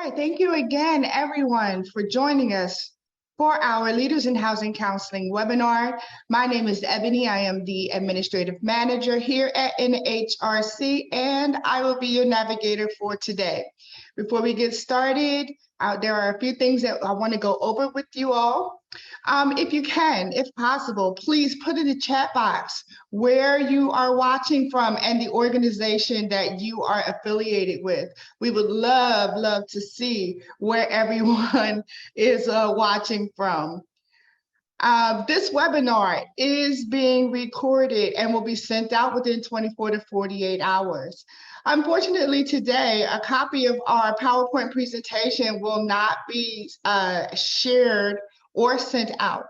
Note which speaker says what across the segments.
Speaker 1: right, thank you again, everyone, for joining us for our Leaders in Housing Counseling webinar. My name is Ebony. I am the Administrative Manager here at NHRC, and I will be your navigator for today. Before we get started, there are a few things that I want to go over with you all. If you can, if possible, please put in the chat box where you are watching from and the organization that you are affiliated with. We would love to see where everyone is watching from. This webinar is being recorded and will be sent out within 24 to 48 hours. Unfortunately, today, a copy of our PowerPoint presentation will not be shared or sent out.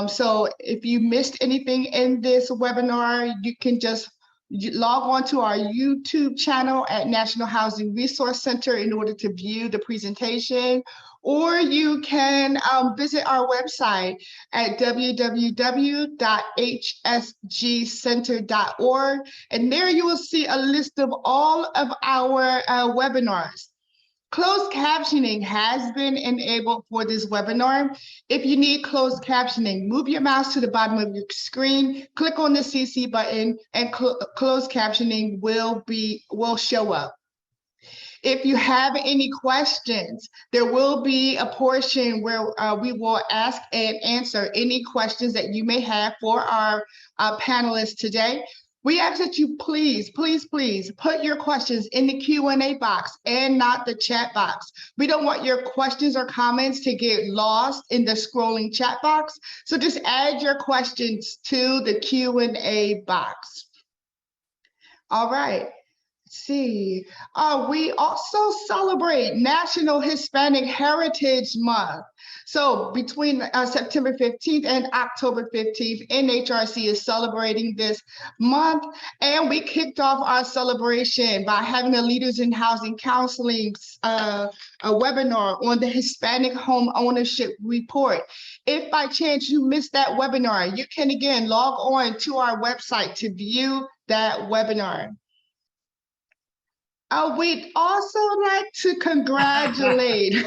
Speaker 1: So if you missed anything in this webinar, you can just log on to our YouTube channel at National Housing Resource Center in order to view the presentation, or you can visit our website at www.hsgcenter.org, and there you will see a list of all of our webinars. Closed captioning has been enabled for this webinar. If you need closed captioning, move your mouse to the bottom of your screen, click on the CC button, and closed captioning will show up. If you have any questions, there will be a portion where we will ask and answer any questions that you may have for our panelists today. We ask that you please put your questions in the Q&A box and not the chat box. We don't want your questions or comments to get lost in the scrolling chat box. So just add your questions to the Q&A box. All right. Let's see. We also celebrate National Hispanic Heritage Month. So between September 15th and October 15th, NHRC is celebrating this month. And we kicked off our celebration by having a Leaders in Housing Counseling a webinar on the Hispanic Home Ownership Report. If by chance you missed that webinar, you can again log on to our website to view that webinar. We'd also like to congratulate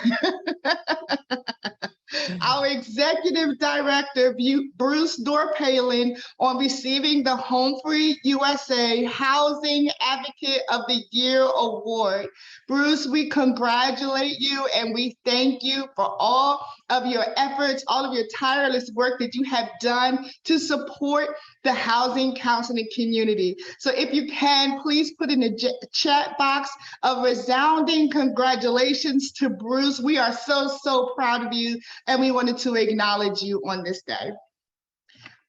Speaker 1: our Executive Director, Bruce Dorpalin, on receiving the Home Free USA Housing Advocate of the Year Award. Bruce, we congratulate you and we thank you for all of your efforts, all of your tireless work that you have done to support the housing counseling community. So if you can, please put in the chat box a resounding congratulations to Bruce. We are so proud of you, and we wanted to acknowledge you on this day.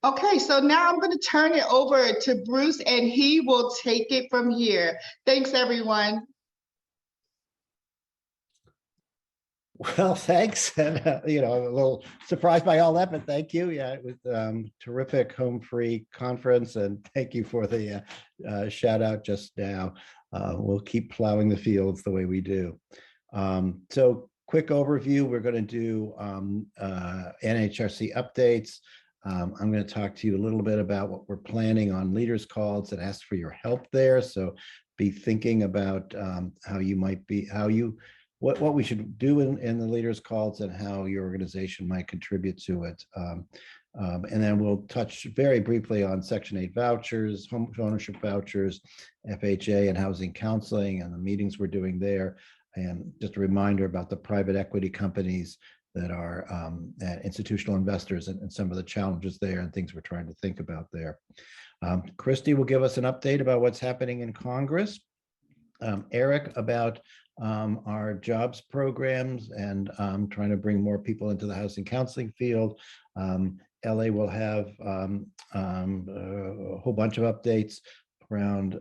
Speaker 1: Okay, so now I'm going to turn it over to Bruce, and he will take it from here. Thanks, everyone.
Speaker 2: Well, thanks, and a little surprised by all that, but thank you. Yeah, it was terrific Home Free conference, and thank you for the shout out just now. We'll keep plowing the fields the way we do. So quick overview, we're going to do NHRC updates. I'm going to talk to you a little bit about what we're planning on leaders calls and ask for your help there. So be thinking about what we should do in the leaders calls and how your organization might contribute to it. And then we'll touch very briefly on Section 8 vouchers, homeownership vouchers, FHA and housing counseling and the meetings we're doing there. And just a reminder about the private equity companies that are institutional investors and some of the challenges there and things we're trying to think about there. Christy will give us an update about what's happening in Congress. Eric about our jobs programs and trying to bring more people into the housing counseling field. LA will have a whole bunch of updates around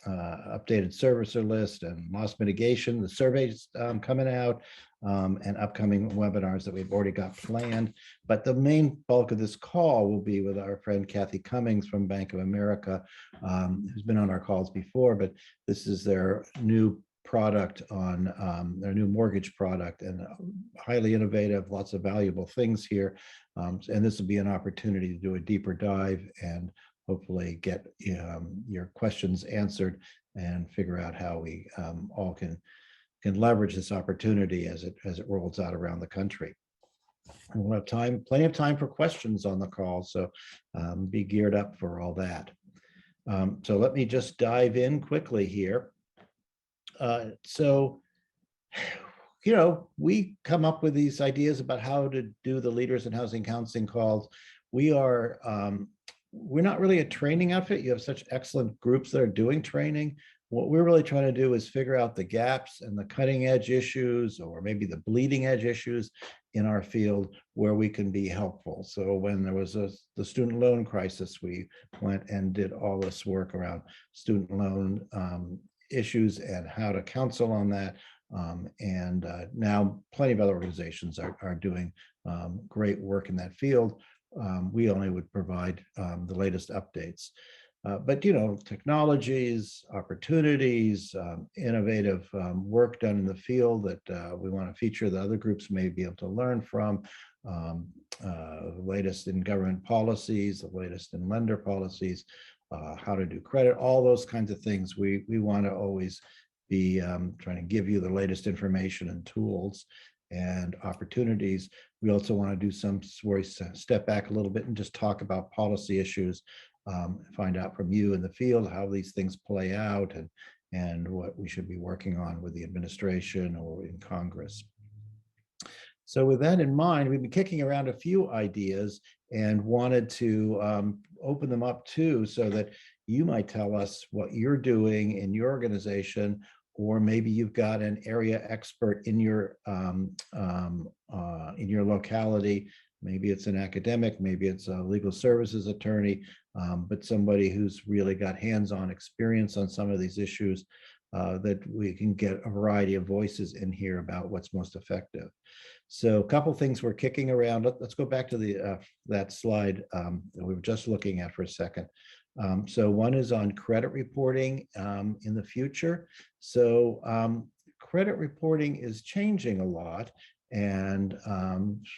Speaker 2: updated servicer list and loss mitigation, the surveys coming out, and upcoming webinars that we've already got planned. But the main bulk of this call will be with our friend Kathy Cummings from Bank of America, who's been on our calls before, but this is their new product on their new mortgage product, and highly innovative, lots of valuable things here. And this will be an opportunity to do a deeper dive and hopefully get your questions answered and figure out how we all can can leverage this opportunity as it rolls out around the country. And we'll have plenty of time for questions on the call, so be geared up for all that. So let me just dive in quickly here. So, you know, we come up with these ideas about how to do the Leaders in Housing Counseling calls. We're not really a training outfit. You have such excellent groups that are doing training. What we're really trying to do is figure out the gaps and the cutting edge issues, or maybe the bleeding edge issues in our field where we can be helpful. So when there was the student loan crisis, we went and did all this work around student loan issues and how to counsel on that. And now plenty of other organizations are doing great work in that field. We only would provide the latest updates. But, you know, technologies, opportunities, innovative work done in the field that we want to feature that other groups may be able to learn from, the latest in government policies, the latest in lender policies, how to do credit, all those kinds of things. We want to always be trying to give you the latest information and tools and opportunities. We also want to do some step back a little bit and just talk about policy issues, find out from you in the field how these things play out and what we should be working on with the administration or in Congress. So with that in mind, we've been kicking around a few ideas and wanted to open them up too, so that you might tell us what you're doing in your organization, or maybe you've got an area expert in your locality. Maybe it's an academic, maybe it's a legal services attorney, but somebody who's really got hands-on experience on some of these issues, that we can get a variety of voices in here about what's most effective. So a couple things we're kicking around. Let's go back to that slide that we were just looking at for a second. So one is on credit reporting in the future. So credit reporting is changing a lot. And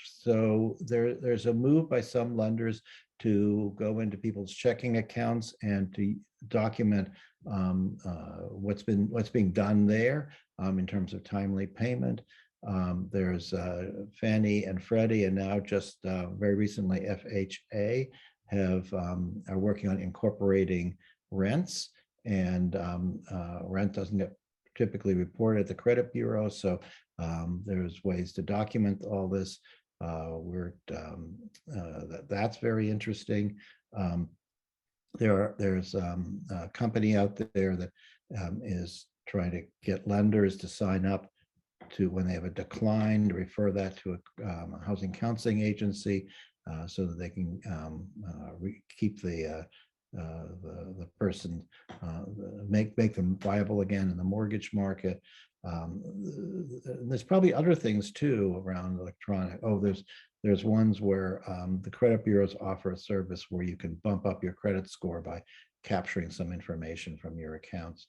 Speaker 2: so there's a move by some lenders to go into people's checking accounts and to document what's being done there in terms of timely payment. There's Fannie and Freddie, and now just very recently Fhfa are working on incorporating rents, and rent doesn't get typically reported at the credit bureau, so there's ways to document all this. That's very interesting. There's a company out there that is trying to get lenders to sign up to, when they have a decline, to refer that to a housing counseling agency, so that they can keep the person, make them viable again in the mortgage market. There's probably other things too around electronic. Oh, there's ones where the credit bureaus offer a service where you can bump up your credit score by capturing some information from your accounts.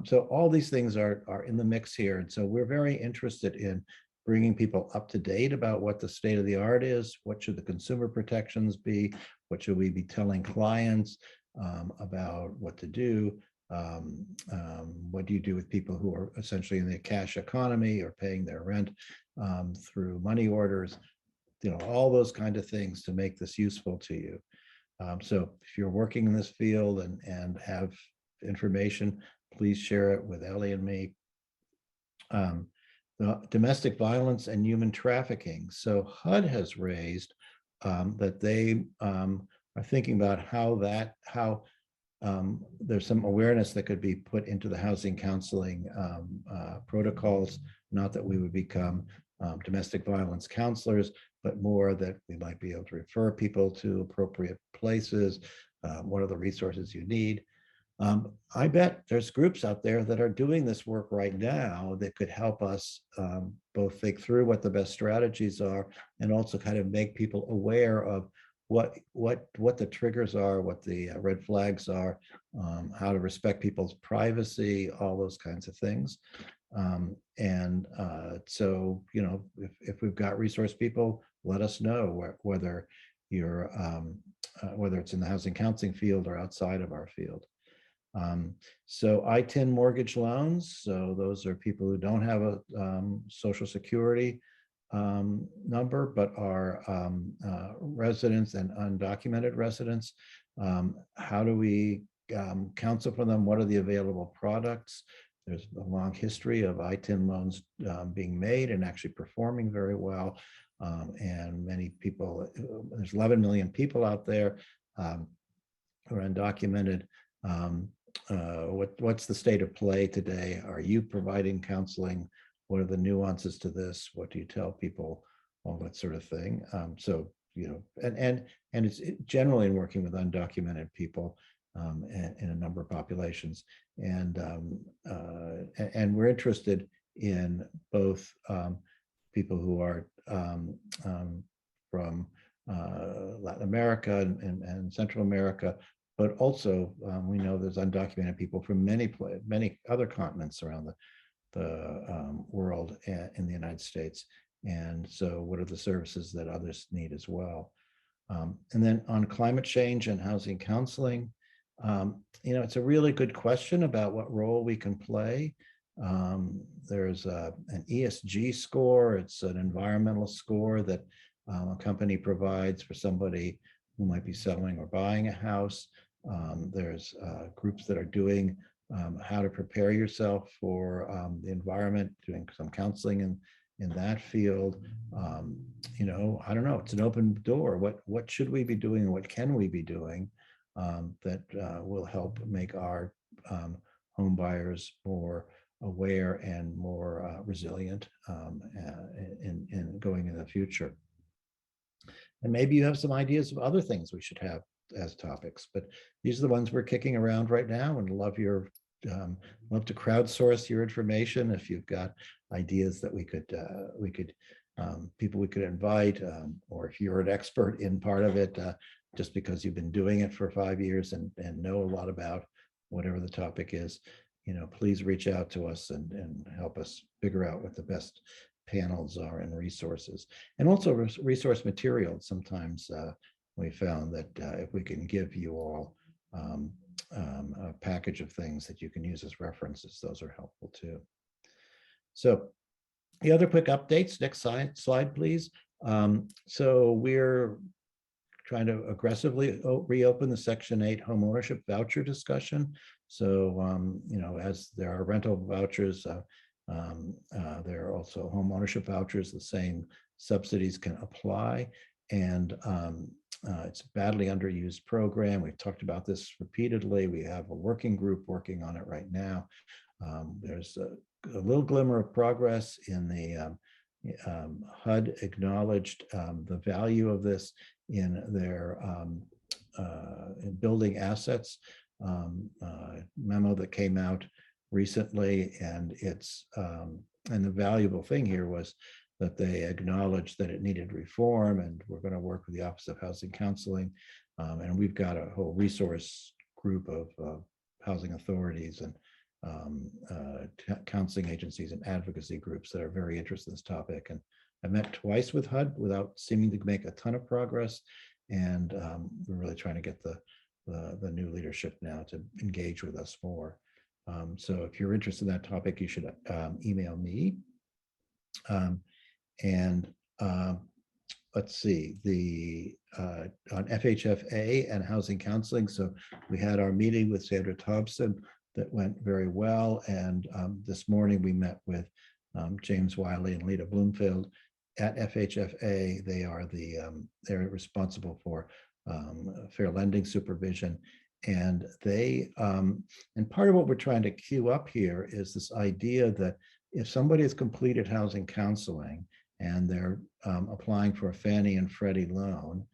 Speaker 2: So all these things are in the mix here. And so we're very interested in bringing people up to date about what the state of the art is, what should the consumer protections be, what should we be telling clients about what to do, what do you do with people who are essentially in the cash economy or paying their rent through money orders, you know, all those kind of things to make this useful to you. So if you're working in this field and have information, please share it with Ellie and me. The domestic violence and human trafficking. So HUD has raised that they are thinking about how there's some awareness that could be put into the housing counseling protocols. Not that we would become domestic violence counselors, but more that we might be able to refer people to appropriate places. What are the resources you need? I bet there's groups out there that are doing this work right now that could help us both think through what the best strategies are and also kind of make people aware of what the triggers are, what the red flags are, how to respect people's privacy, all those kinds of things. So, you know, if we've got resource people, let us know whether you're whether it's in the housing counseling field or outside of our field. So I-10 mortgage loans, so those are people who don't have a Social Security number, but are residents and undocumented residents. How do we counsel for them? What are the available products? There's a long history of I-10 loans being made and actually performing very well. And many people, there's 11 million people out there who are undocumented. What's the state of play today? Are you providing counseling? What are the nuances to this? What do you tell people? All that sort of thing. So, you know, and it's generally in working with undocumented people in a number of populations. And we're interested in both people who are from Latin America and Central America, but also we know there's undocumented people from many other continents around the world in the United States. And so what are the services that others need as well? And then on climate change and housing counseling, you know, it's a really good question about what role we can play. There's an ESG score. It's an environmental score that a company provides for somebody who might be selling or buying a house. There's groups that are doing how to prepare yourself for the environment, doing some counseling in that field. You know, I don't know, it's an open door. What should we be doing and what can we be doing that will help make our home buyers more aware and more resilient in going in the future. And maybe you have some ideas of other things we should have as topics, but these are the ones we're kicking around right now, and love to crowdsource your information. If you've got ideas that we could people we could invite, or if you're an expert in part of it, just because you've been doing it for 5 years and know a lot about whatever the topic is, you know, please reach out to us and help us figure out what the best panels are and resources, and also resource materials. Sometimes we found that if we can give you all a package of things that you can use as references, those are helpful too. So the other quick updates, next slide, please. So we're trying to aggressively reopen the Section 8 homeownership voucher discussion. So, you know, as there are rental vouchers, there are also homeownership vouchers. The same subsidies can apply. And it's a badly underused program. We've talked about this repeatedly. We have a working group working on it right now. There's a little glimmer of progress in the HUD acknowledged the value of this in their in building assets memo that came out recently, and it's and the valuable thing here was that they acknowledged that it needed reform, and we're going to work with the Office of Housing Counseling, and we've got a whole resource group of housing authorities and counseling agencies and advocacy groups that are very interested in this topic. And I met twice with HUD without seeming to make a ton of progress, and we're really trying to get the new leadership now to engage with us more. So if you're interested in that topic, you should email me. And let's see, on FHFA and housing counseling. So we had our meeting with Sandra Thompson that went very well. And this morning we met with James Wiley and Lita Bloomfield at FHFA. They are they're responsible for fair lending supervision. And they, and part of what we're trying to queue up here is this idea that if somebody has completed housing counseling and they're applying for a Fannie and Freddie loan,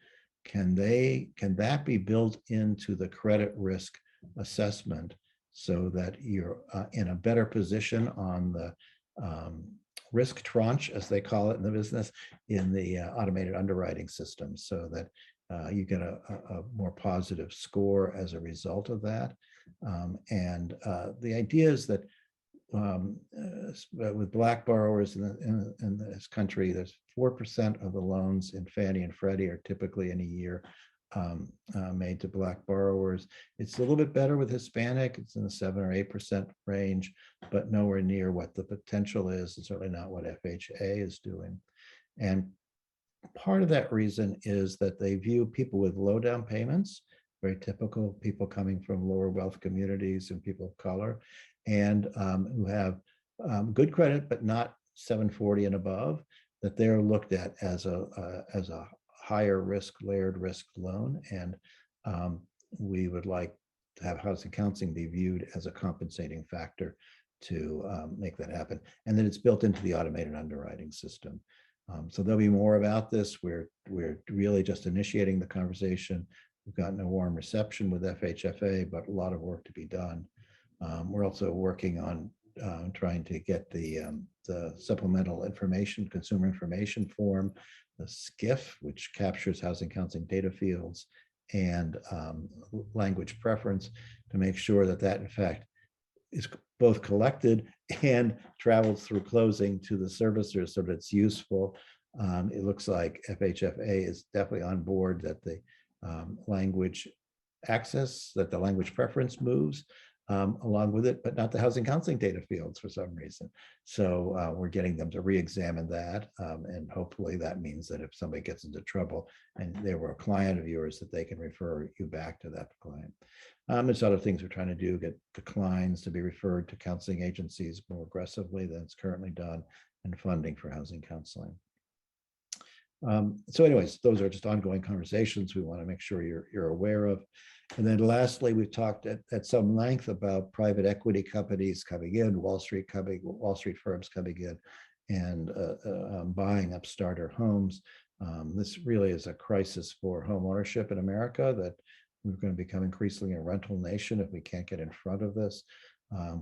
Speaker 2: can that be built into the credit risk assessment so that you're in a better position on the risk tranche, as they call it in the business, in the automated underwriting system, so that you get a more positive score as a result of that. And the idea is that with Black borrowers in this country, there's 4% of the loans in Fannie and Freddie are typically in a year made to Black borrowers. It's a little bit better with Hispanic. It's in the 7 or 8% range, but nowhere near what the potential is. It's certainly not what FHA is doing. And part of that reason is that they view people with low down payments, very typical people coming from lower wealth communities and people of color, and who have good credit, but not 740 and above, that they're looked at as a higher risk, layered risk loan. And we would like to have housing counseling be viewed as a compensating factor to make that happen. And then it's built into the automated underwriting system. So there'll be more about this. We're really just initiating the conversation. We've gotten a warm reception with FHFA, but a lot of work to be done. We're also working on trying to get the supplemental information, consumer information form, the SCIF, which captures housing counseling data fields, and language preference, to make sure that that in fact is both collected and travels through closing to the servicers so that it's useful. It looks like FHFA is definitely on board that the language access, that the language preference moves along with it, but not the housing counseling data fields for some reason. So we're getting them to re-examine that. And hopefully that means that if somebody gets into trouble and they were a client of yours, that they can refer you back to that client. There's other things we're trying to do, get declines to be referred to counseling agencies more aggressively than it's currently done, and funding for housing counseling. So anyways, those are just ongoing conversations we want to make sure you're aware of. And then lastly, we've talked at some length about private equity companies coming in, Wall Street firms coming in and buying up starter homes. This really is a crisis for home ownership in America, that we're going to become increasingly a rental nation if we can't get in front of this.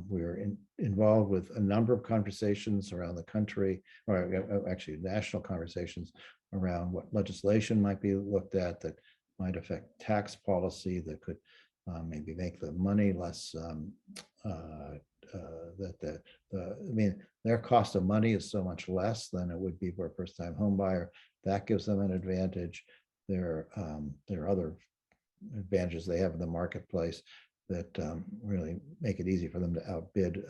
Speaker 2: We're involved with a number of conversations around the country, or actually national conversations around what legislation might be looked at that might affect tax policy, that could maybe make the money less, I mean, their cost of money is so much less than it would be for a first-time home buyer. That gives them an advantage. There are other advantages they have in the marketplace that really make it easy for them to outbid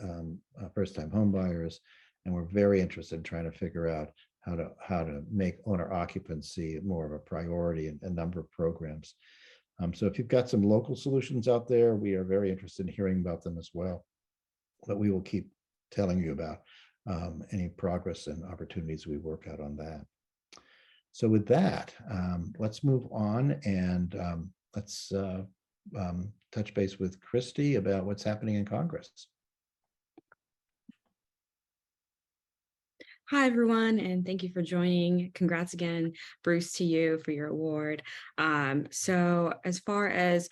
Speaker 2: first-time home buyers. And we're very interested in trying to figure out how to make owner occupancy more of a priority in a number of programs. So if you've got some local solutions out there, we are very interested in hearing about them as well. But we will keep telling you about any progress and opportunities we work out on that. So with that, let's move on and let's touch base with Christy about what's happening in Congress.
Speaker 3: Hi, everyone, and thank you for joining. Congrats again, Bruce, to you for your award. So as far as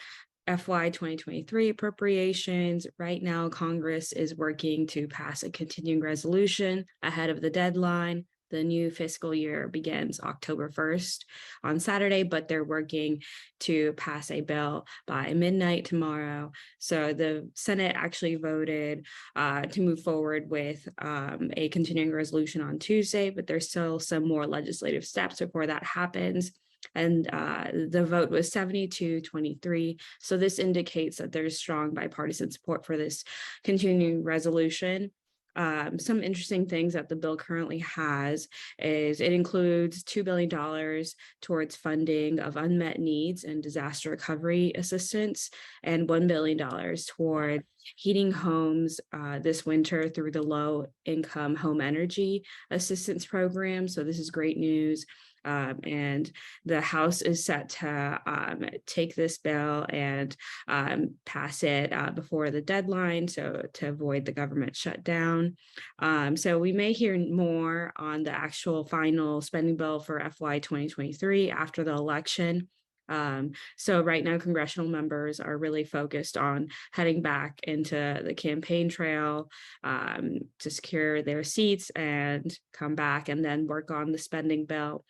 Speaker 3: FY 2023 appropriations, right now, Congress is working to pass a continuing resolution ahead of the deadline. The new fiscal year begins October 1st on Saturday, but they're working to pass a bill by midnight tomorrow. So the Senate actually voted to move forward with a continuing resolution on Tuesday, but there's still some more legislative steps before that happens. And the vote was 72-23. So this indicates that there's strong bipartisan support for this continuing resolution. Some interesting things that the bill currently has is it includes $2 billion towards funding of unmet needs and disaster recovery assistance, and $1 billion toward heating homes this winter through the low income home energy assistance program. So this is great news. And the House is set to take this bill and pass it before the deadline, so to avoid the government shutdown. So we may hear more on the actual final spending bill for FY 2023 after the election. So right now, congressional members are really focused on heading back into the campaign trail to secure their seats and come back and then work on the spending bill.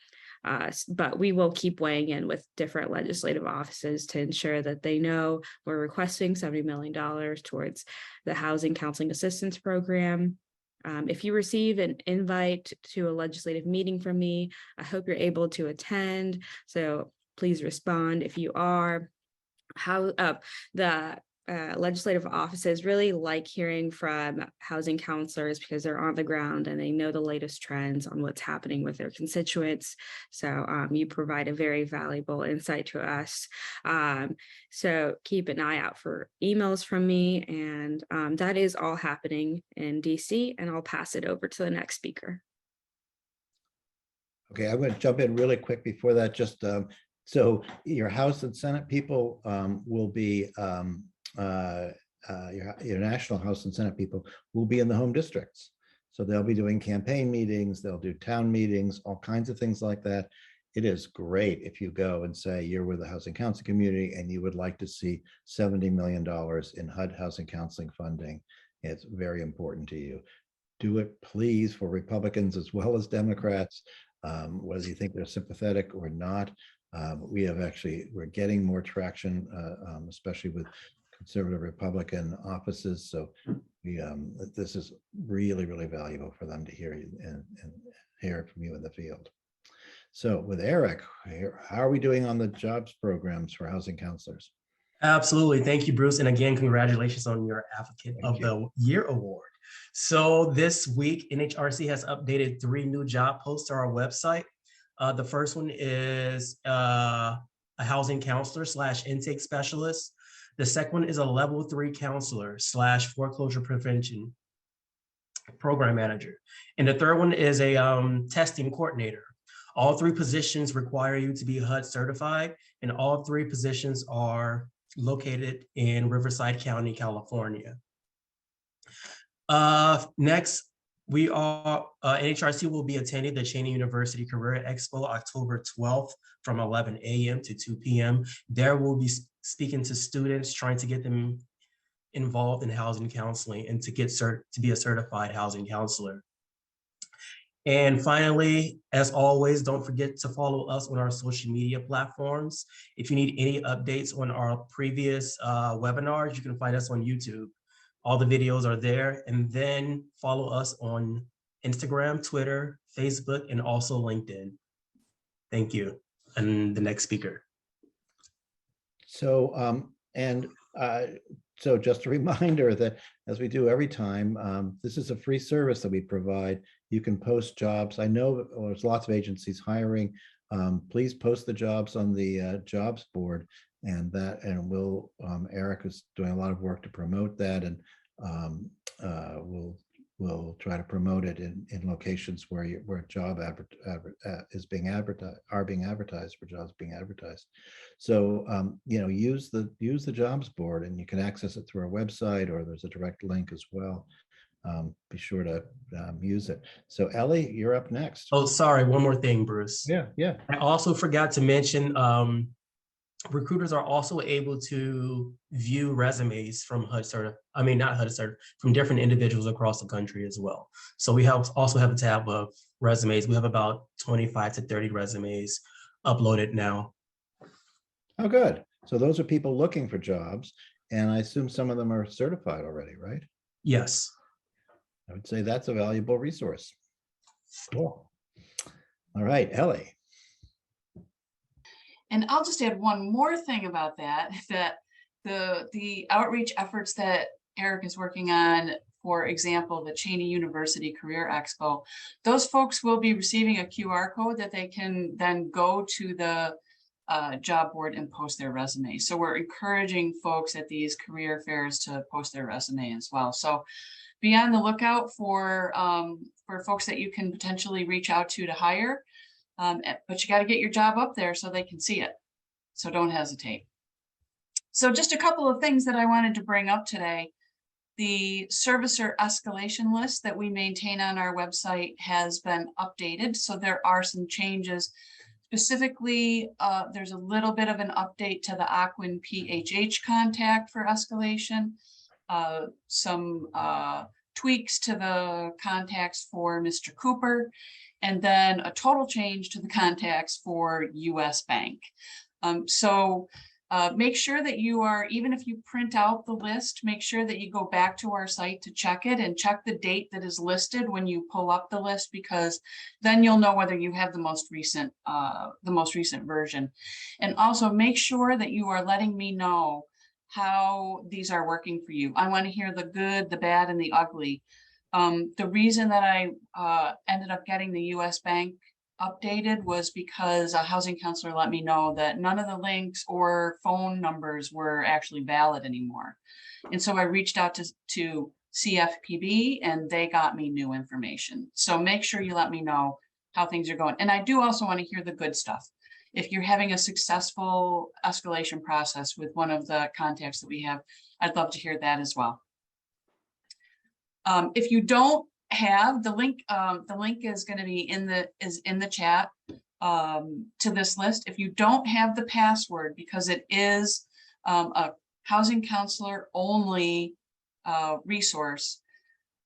Speaker 3: But we will keep weighing in with different legislative offices to ensure that they know we're requesting $70 million towards the Housing Counseling Assistance Program. If you receive an invite to a legislative meeting from me, I hope you're able to attend. So please respond. If you are, how the legislative offices really like hearing from housing counselors because they're on the ground and they know the latest trends on what's happening with their constituents. So you provide a very valuable insight to us. So keep an eye out for emails from me, and that is all happening in DC, and I'll pass it over to the next speaker.
Speaker 2: Okay, I'm going to jump in really quick before that. Just so your House and Senate people will be your national House and Senate people will be in the home districts. So they'll be doing campaign meetings, they'll do town meetings, all kinds of things like that. It is great if you go and say you're with the housing council community and you would like to see $70 million in HUD housing counseling funding. It's very important to you. Do it, please, for Republicans as well as Democrats, whether you think they're sympathetic or not. We're getting more traction, especially with conservative Republican offices. So this is really, really valuable for them to hear you and hear from you in the field. So with Eric, how are we doing on the jobs programs for housing counselors?
Speaker 4: Absolutely. Thank you, Bruce. And again, congratulations on your Advocate of the Year award. So this week, NHRC has updated 3 new job posts to our website. The first one is a housing counselor / intake specialist. The second one is a level 3 counselor / foreclosure prevention program manager. And the third one is a testing coordinator. All 3 positions require you to be HUD certified, and all 3 positions are located in Riverside County, California. Next, NHRC will be attending the Cheney University Career Expo October 12th from 11 a.m. to 2 p.m. There we'll be speaking to students, trying to get them involved in housing counseling and to get to be a certified housing counselor. And finally, as always, don't forget to follow us on our social media platforms. If you need any updates on our previous webinars, you can find us on YouTube. All the videos are there. And then follow us on Instagram, Twitter, Facebook, and also LinkedIn. Thank you. And the next speaker.
Speaker 2: So, so just a reminder that as we do every time, this is a free service that we provide. You can post jobs. I know there's lots of agencies hiring. Please post the jobs on the jobs board, and we'll, Eric is doing a lot of work to promote that, and we'll try to promote it in locations where job is being advertised for jobs being advertised. So use the jobs board, and you can access it through our website, or there's a direct link as well. Be sure to use it. So Ellie, you're up next.
Speaker 4: Oh, sorry, one more thing, Bruce.
Speaker 2: Yeah.
Speaker 4: I also forgot to mention recruiters are also able to view resumes from from different individuals across the country as well. So we also have a tab of resumes. We have about 25 to 30 resumes uploaded now.
Speaker 2: Oh, good. So those are people looking for jobs, and I assume some of them are certified already, right?
Speaker 4: Yes.
Speaker 2: I would say that's a valuable resource. Cool. All right, Ellie.
Speaker 5: And I'll just add one more thing about that the outreach efforts that Eric is working on, for example, the Cheney University Career Expo, those folks will be receiving a QR code that they can then go to the job board and post their resume. So we're encouraging folks at these career fairs to post their resume as well. So be on the lookout for folks that you can potentially reach out to hire. But you got to get your job up there so they can see it. So don't hesitate. So just a couple of things that I wanted to bring up today. The servicer escalation list that we maintain on our website has been updated. So there are some changes. Specifically, there's a little bit of an update to the Ocwen PHH contact for escalation. Some tweaks to the contacts for Mr. Cooper, and then a total change to the contacts for US Bank. So Make sure that you are, even if you print out the list, make sure that you go back to our site to check it and check the date that is listed when you pull up the list, because then you'll know whether you have the most recent version. And also make sure that you are letting me know how these are working for you. I want to hear the good, the bad, and the ugly. The reason that I ended up getting the US Bank updated was because a housing counselor let me know that none of the links or phone numbers were actually valid anymore. And so I reached out to CFPB and they got me new information. So make sure you let me know how things are going. And I do also want to hear the good stuff. If you're having a successful escalation process with one of the contacts that we have, I'd love to hear that as well. If you don't have the link is going to be in the chat to this list. If you don't have the password, because it is a housing counselor only resource,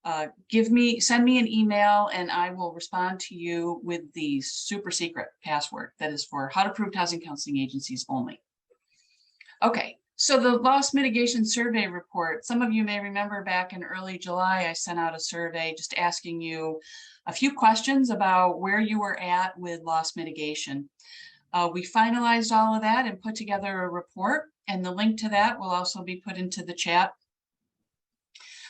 Speaker 5: send me an email and I will respond to you with the super secret password that is for HUD approved housing counseling agencies only. Okay. So the loss mitigation survey report, some of you may remember back in early July, I sent out a survey just asking you a few questions about where you were at with loss mitigation. We finalized all of that and put together a report, and the link to that will also be put into the chat.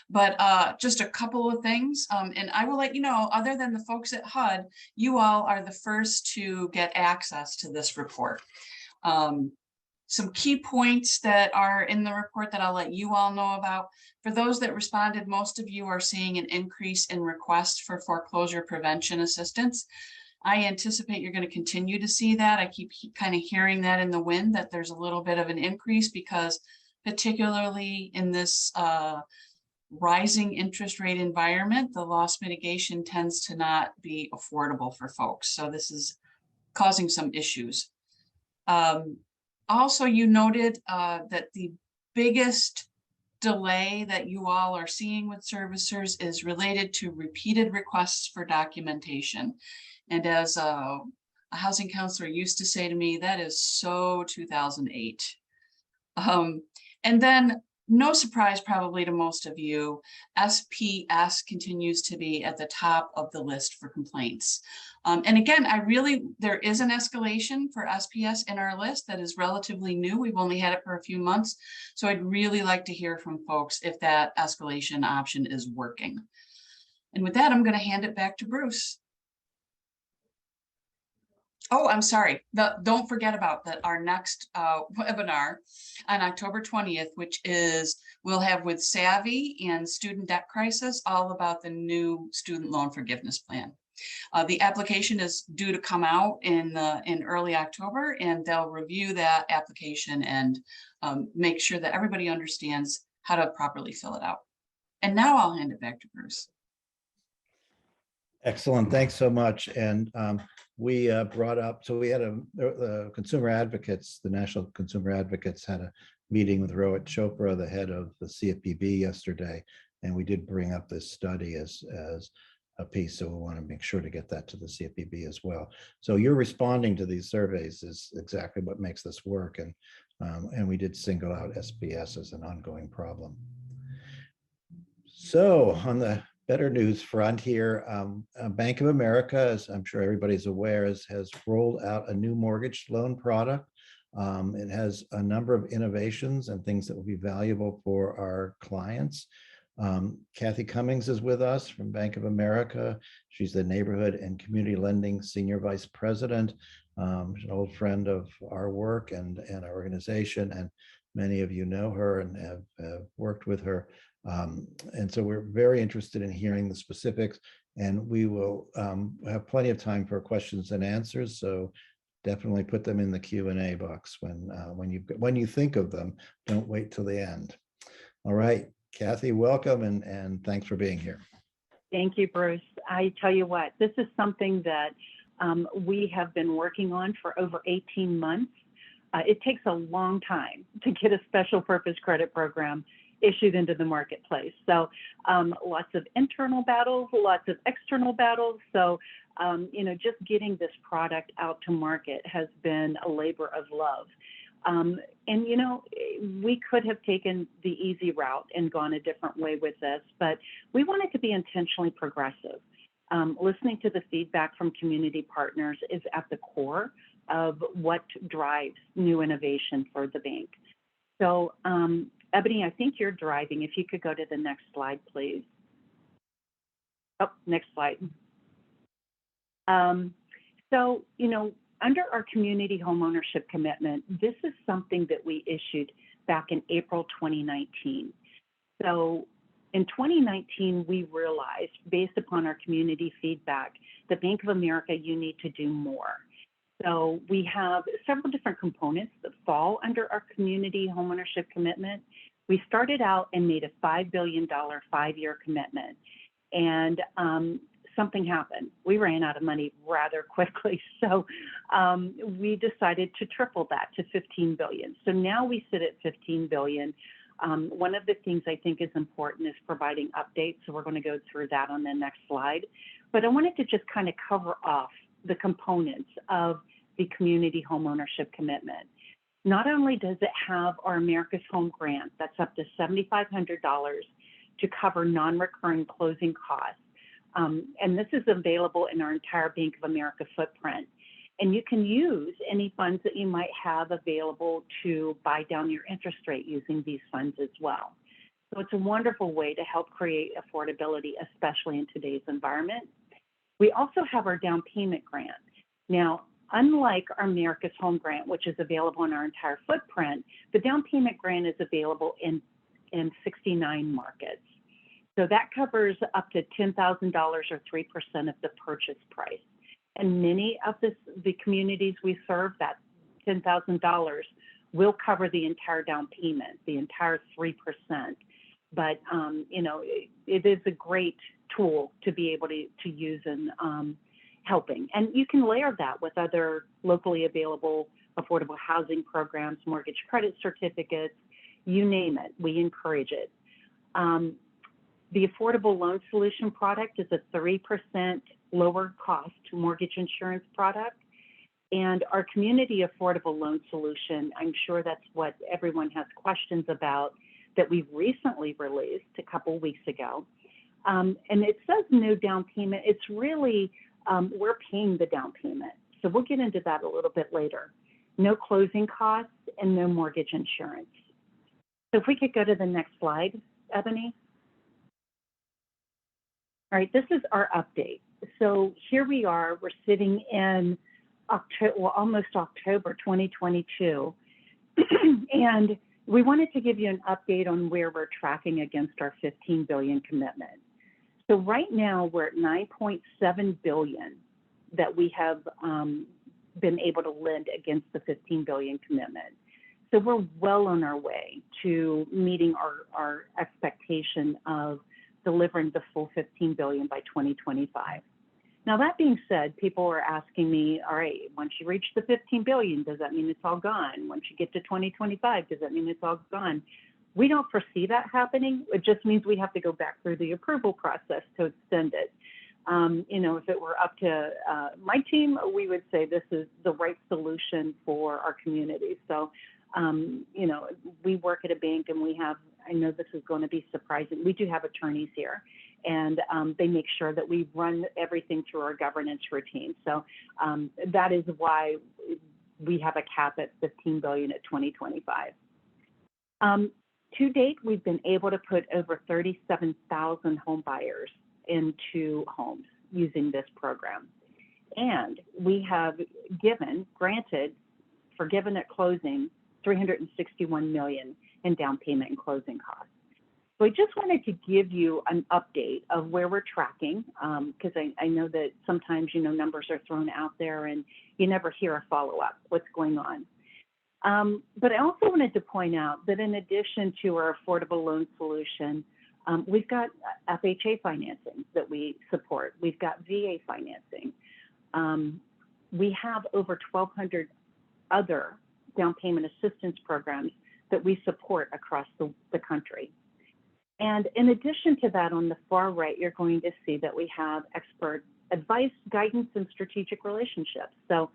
Speaker 5: But just a couple of things, and I will let you know, other than the folks at HUD, you all are the first to get access to this report. Some key points that are in the report that I'll let you all know about. For those that responded, most of you are seeing an increase in requests for foreclosure prevention assistance. I anticipate you're going to continue to see that. I keep kind of hearing that in the wind, that there's a little bit of an increase because particularly in this rising interest rate environment, the loss mitigation tends to not be affordable for folks. So this is causing some issues. Also, you noted that the biggest delay that you all are seeing with servicers is related to repeated requests for documentation. And as a housing counselor used to say to me, that is so 2008. And then, no surprise probably to most of you, SPS continues to be at the top of the list for complaints. And again, there is an escalation for SPS in our list that is relatively new. We've only had it for a few months. So I'd really like to hear from folks if that escalation option is working. And with that, I'm going to hand it back to Bruce. Oh, I'm sorry. Don't forget about that. Our next webinar on October 20th, which is we'll have with Savvy and Student Debt Crisis, all about the new student loan forgiveness plan. The application is due to come out in early October, and they'll review that application and make sure that everybody understands how to properly fill it out. And now I'll hand it back to Bruce.
Speaker 2: Excellent. Thanks so much. And we brought up, so we had the consumer advocates, the National Consumer Advocates had a meeting with Rohit Chopra, the head of the CFPB yesterday, and we did bring up this study as a piece, so we want to make sure to get that to the CFPB as well. So you're responding to these surveys is exactly what makes this work, and we did single out SPS as an ongoing problem. So on the better news front here, Bank of America, as I'm sure everybody's aware, has rolled out a new mortgage loan product. It has a number of innovations and things that will be valuable for our clients. Kathy Cummings is with us from Bank of America. She's the Neighborhood and Community Lending Senior Vice President. She's an old friend of our work and our organization, and many of you know her and have worked with her. And so we're very interested in hearing the specifics, and we will have plenty of time for questions and answers. So definitely put them in the Q&A box when you think of them. Don't wait till the end. All right, Kathy, welcome, and thanks for being here.
Speaker 6: Thank you, Bruce. I tell you what, this is something that we have been working on for over 18 months. It takes a long time to get a special purpose credit program issued into the marketplace. So lots of internal battles, lots of external battles. So, just getting this product out to market has been a labor of love. And, you know, we could have taken the easy route and gone a different way with this, but we wanted to be intentionally progressive. Listening to the feedback from community partners is at the core of what drives new innovation for the bank. So, Ebony, I think you're driving. If you could go to the next slide, please. Oh, next slide. So, you know, under our community homeownership commitment, this is something that we issued back in April 2019. So in 2019, we realized, based upon our community feedback, that Bank of America, you need to do more. So we have several different components that fall under our community homeownership commitment. We started out and made a $5 billion 5-year commitment. And something happened. We ran out of money rather quickly. So we decided to triple that to 15 billion. So now we sit at 15 billion. One of the things I think is important is providing updates. So we're going to go through that on the next slide. But I wanted to just kind of cover off the components of the community homeownership commitment. Not only does it have our America's Home grant, that's up to $7,500 to cover non-recurring closing costs. And this is available in our entire Bank of America footprint. And you can use any funds that you might have available to buy down your interest rate using these funds as well. So it's a wonderful way to help create affordability, especially in today's environment. We also have our down payment grant. Now, unlike our America's Home grant, which is available in our entire footprint, the down payment grant is available in 69 markets. So that covers up to $10,000 or 3% of the purchase price. And many of the communities we serve, that $10,000 will cover the entire down payment, the entire 3%. But, you know, it is a great tool to be able to use in helping. And you can layer that with other locally available affordable housing programs, mortgage credit certificates, you name it, we encourage it. The Affordable Loan Solution product is a 3% lower cost mortgage insurance product. And our Community Affordable Loan Solution, I'm sure that's what everyone has questions about, that we've recently released a couple weeks ago. And it says no down payment. It's really, we're paying the down payment. So we'll get into that a little bit later. No closing costs and no mortgage insurance. So if we could go to the next slide, Ebony. All right, this is our update. So here we are, we're sitting in October, well, almost October 2022. And we wanted to give you an update on where we're tracking against our 15 billion commitment. So right now we're at 9.7 billion that we have been able to lend against the 15 billion commitment. So we're well on our way to meeting our expectation of delivering the full 15 billion by 2025. Now, that being said, people are asking me, all right, once you reach the 15 billion, does that mean it's all gone? Once you get to 2025, does that mean it's all gone? We don't foresee that happening. It just means we have to go back through the approval process to extend it. You know, if it were up to my team, we would say this is the right solution for our community. So, you know, we work at a bank and we have, I know this is going to be surprising, we do have attorneys here, and they make sure that we run everything through our governance routine. So that is why we have a cap at 15 billion at 2025. To date, we've been able to put over 37,000 home buyers into homes using this program. And we have forgiven at closing, 361 million in down payment and closing costs. So I just wanted to give you an update of where we're tracking, because I know that sometimes, you know, numbers are thrown out there and you never hear a follow-up, what's going on. But I also wanted to point out that in addition to our affordable loan solution, we've got FHA financing that we support. We've got VA financing. We have over 1,200 other down payment assistance programs that we support across the country. And in addition to that, on the far right, you're going to see that we have expert advice, guidance, and strategic relationships. So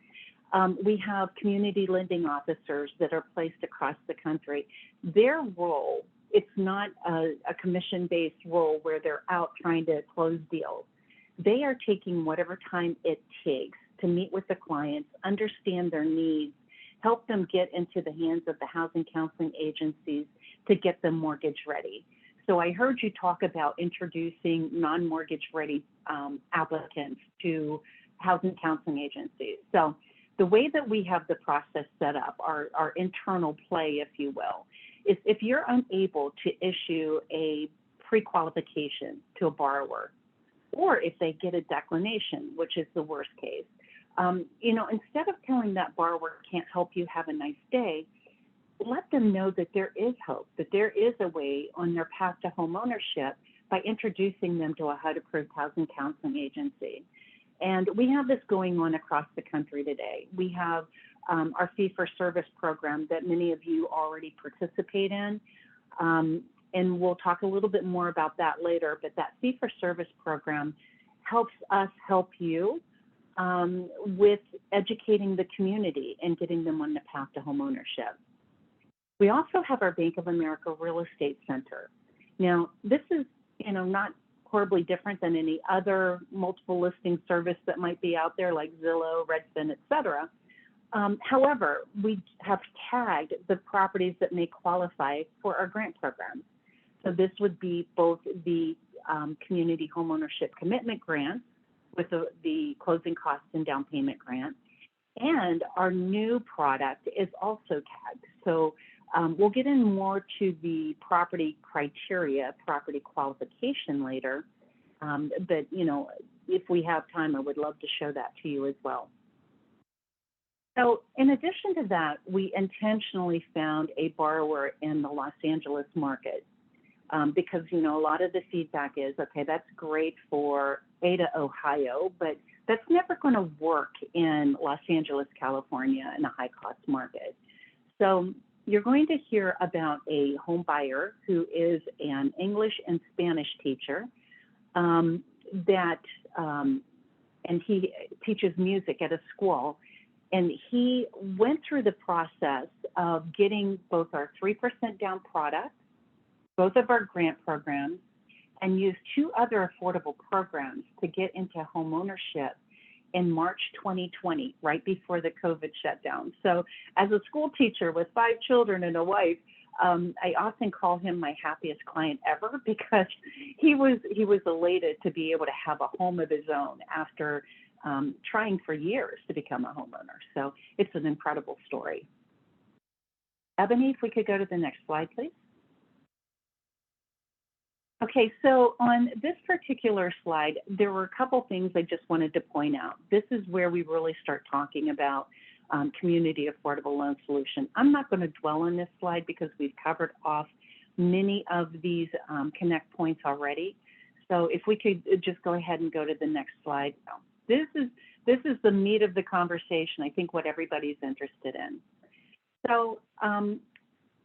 Speaker 6: We have community lending officers that are placed across the country. Their role, it's not a commission-based role where they're out trying to close deals. They are taking whatever time it takes to meet with the clients, understand their needs, help them get into the hands of the housing counseling agencies to get them mortgage ready. So I heard you talk about introducing non-mortgage ready applicants to housing counseling agencies. So the way that we have the process set up, our internal play, if you will, is if you're unable to issue a pre-qualification to a borrower, or if they get a declination, which is the worst case, instead of telling that borrower can't help you, have a nice day, let them know that there is hope, that there is a way on their path to home ownership by introducing them to a HUD-approved housing counseling agency. And we have this going on across the country today. We have our fee-for-service program that many of you already participate in. And we'll talk a little bit more about that later, but that fee-for-service program helps us help you with educating the community and getting them on the path to home ownership. We also have our Bank of America Real Estate Center. Now, this is, not horribly different than any other multiple listing service that might be out there like Zillow, Redfin, et cetera. However, we have tagged the properties that may qualify for our grant program. So this would be both the community homeownership commitment grant with the closing costs and down payment grant. And our new product is also tagged. So we'll get in more to the property criteria, property qualification later. But, if we have time, I would love to show that to you as well. So in addition to that, we intentionally found a borrower in the Los Angeles market because, a lot of the feedback is, okay, that's great for Ada, Ohio, but that's never going to work in Los Angeles, California in a high cost market. So you're going to hear about a home buyer who is an English and Spanish teacher and he teaches music at a school. And he went through the process of getting both our 3% down product, both of our grant programs, and used two other affordable programs to get into home ownership in March 2020, right before the COVID shutdown. So as a school teacher with 5 children and a wife, I often call him my happiest client ever because he was elated to be able to have a home of his own after trying for years to become a homeowner. So it's an incredible story. Ebony, if we could go to the next slide, please. Okay, so on this particular slide, there were a couple things I just wanted to point out. This is where we really start talking about community affordable loan solution. I'm not going to dwell on this slide because we've covered off many of these connect points already. So if we could just go ahead and go to the next slide. This is the meat of the conversation, I think what everybody's interested in. So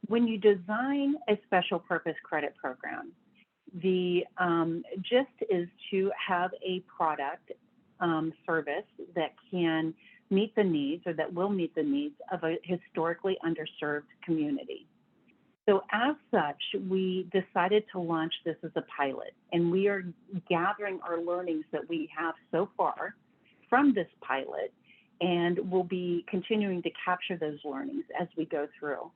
Speaker 6: when you design a special purpose credit program, the gist is to have a product service that can meet the needs or that will meet the needs of a historically underserved community. So as such, we decided to launch this as a pilot, and we are gathering our learnings that we have so far from this pilot, and we'll be continuing to capture those learnings as we go through.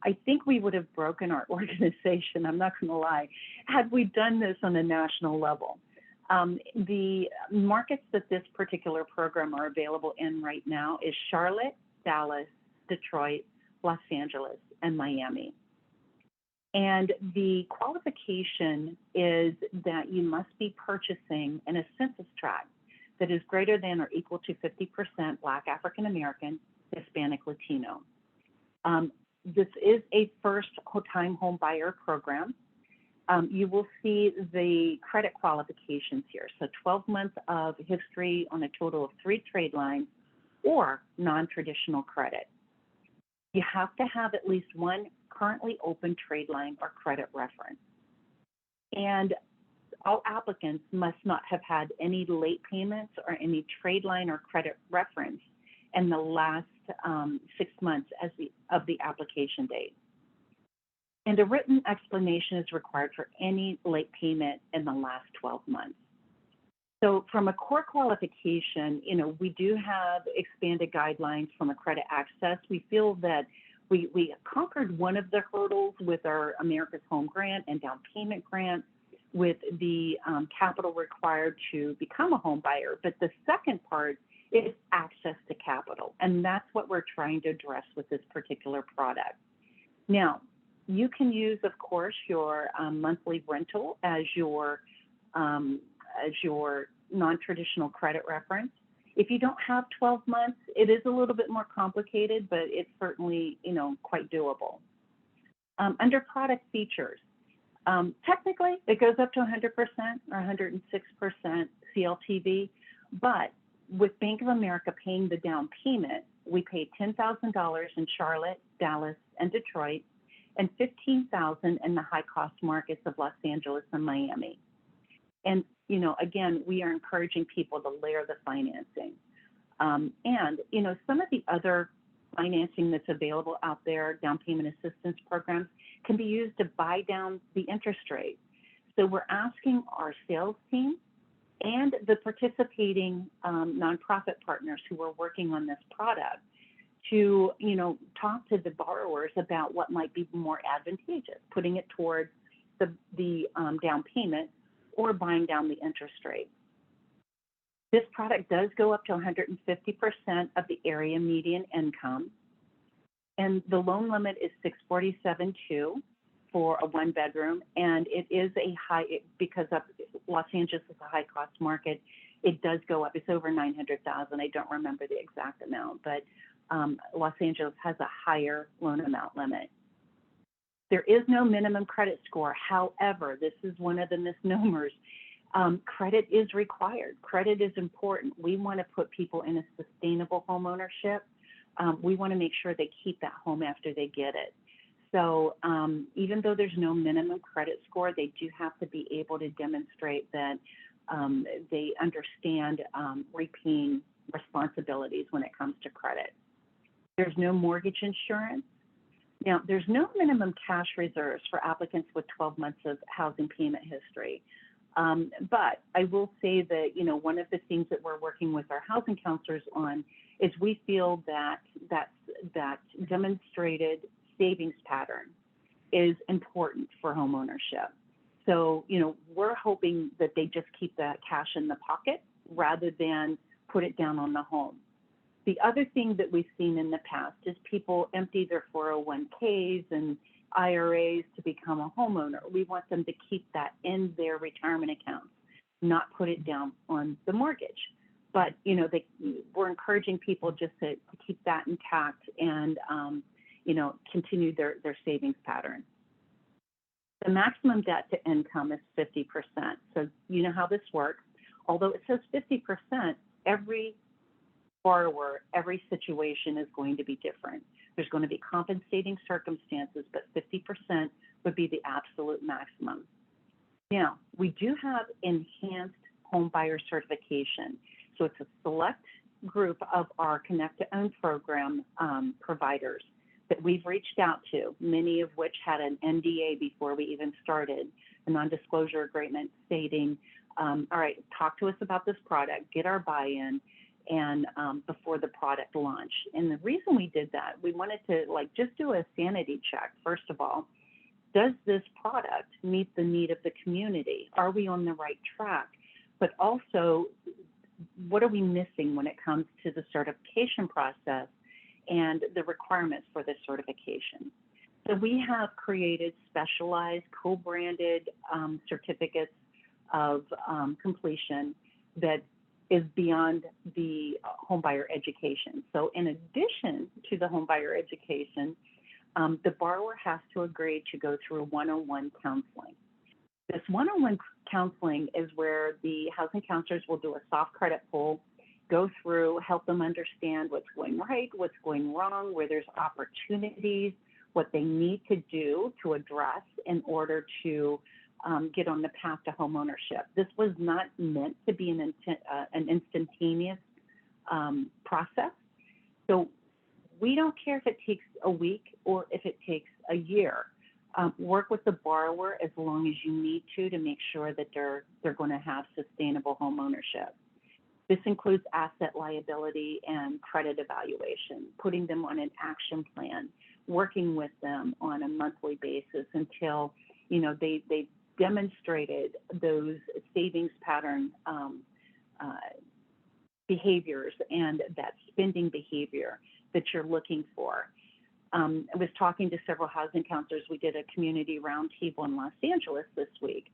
Speaker 6: I think we would have broken our organization, I'm not going to lie, had we done this on a national level. The markets that this particular program are available in right now is Charlotte, Dallas, Detroit, Los Angeles, and Miami. And the qualification is that you must be purchasing in a census tract that is greater than or equal to 50% Black, African American, Hispanic, Latino. This is a first-time home buyer program. You will see the credit qualifications here. So 12 months of history on a total of 3 trade lines or non-traditional credit. You have to have at least 1 currently open trade line or credit reference. And all applicants must not have had any late payments or any trade line or credit reference and the last 6 months of the application date. And a written explanation is required for any late payment in the last 12 months. So from a core qualification, we do have expanded guidelines from a credit access. We feel that we conquered one of the hurdles with our America's Home Grant and down payment grant with the capital required to become a home buyer. But the second part is access to capital. And that's what we're trying to address with this particular product. Now, you can use, of course, your monthly rental as your non-traditional credit reference. If you don't have 12 months, it is a little bit more complicated, but it's certainly, quite doable. Under product features, technically it goes up to 100% or 106% CLTV, but with Bank of America paying the down payment, we paid $10,000 in Charlotte, Dallas, and Detroit, and $15,000 in the high-cost markets of Los Angeles and Miami. And, again, we are encouraging people to layer the financing. Some of the other financing that's available out there, down payment assistance programs, can be used to buy down the interest rate. So we're asking our sales team and the participating nonprofit partners who are working on this product to, talk to the borrowers about what might be more advantageous, putting it towards the down payment or buying down the interest rate. This product does go up to 150% of the area median income, and the loan limit is $647,200 for a one-bedroom, and it is because of Los Angeles is a high-cost market, it does go up. It's over $900,000. I don't remember the exact amount, but Los Angeles has a higher loan amount limit. There is no minimum credit score. However, this is one of the misnomers. Credit is required. Credit is important. We want to put people in a sustainable home ownership. We want to make sure they keep that home after they get it. So even though there's no minimum credit score, they do have to be able to demonstrate that they understand repaying responsibilities when it comes to credit. There's no mortgage insurance. Now, there's no minimum cash reserves for applicants with 12 months of housing payment history. But I will say that, one of the things that we're working with our housing counselors on is we feel that that demonstrated savings pattern is important for home ownership. So, we're hoping that they just keep that cash in the pocket rather than put it down on the home. The other thing that we've seen in the past is people empty their 401ks and IRAs to become a homeowner. We want them to keep that in their retirement accounts, not put it down on the mortgage. But, we're encouraging people just to keep that intact and, continue their savings pattern. The maximum debt to income is 50%. So you know how this works. Although it says 50%, every borrower, every situation is going to be different. There's going to be compensating circumstances, but 50% would be the absolute maximum. Now, we do have enhanced home buyer certification. So it's a select group of our Connect to Own program providers that we've reached out to, many of which had an NDA before we even started, a non-disclosure agreement stating, all right, talk to us about this product, get our buy-in, and before the product launch. And the reason we did that, we wanted to just do a sanity check. First of all, does this product meet the need of the community? Are we on the right track? But also, what are we missing when it comes to the certification process and the requirements for this certification? So we have created specialized co-branded certificates of completion that is beyond the homebuyer education. So in addition to the homebuyer education, the borrower has to agree to go through one-on-one counseling. This one-on-one counseling is where the housing counselors will do a soft credit pull, go through, help them understand what's going right, what's going wrong, where there's opportunities, what they need to do to address in order to get on the path to home ownership. This was not meant to be an instantaneous process. So we don't care if it takes a week or if it takes a year. Work with the borrower as long as you need to make sure that they're going to have sustainable home ownership. This includes asset liability and credit evaluation, putting them on an action plan, working with them on a monthly basis until, you know, they've demonstrated those savings pattern behaviors and that spending behavior that you're looking for. I was talking to several housing counselors. We did a community roundtable in Los Angeles this week.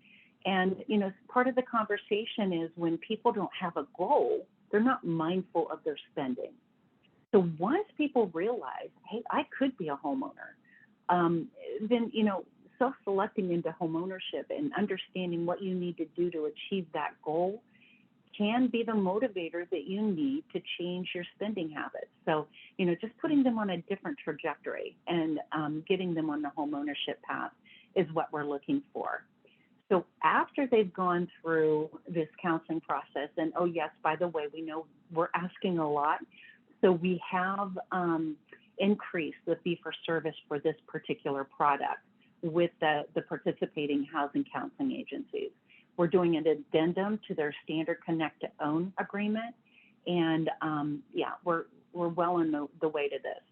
Speaker 6: And, you know, part of the conversation is when people don't have a goal, they're not mindful of their spending. So once people realize, hey, I could be a homeowner, then, you know, self-selecting into homeownership and understanding what you need to do to achieve that goal can be the motivator that you need to change your spending habits. So, you know, just putting them on a different trajectory and getting them on the homeownership path is what we're looking for. So after they've gone through this counseling process, and oh yes, by the way, we know we're asking a lot. So we have increased the fee for service for this particular product with the participating housing counseling agencies. We're doing an addendum to their standard connect to own agreement. And yeah, we're well on the way to this.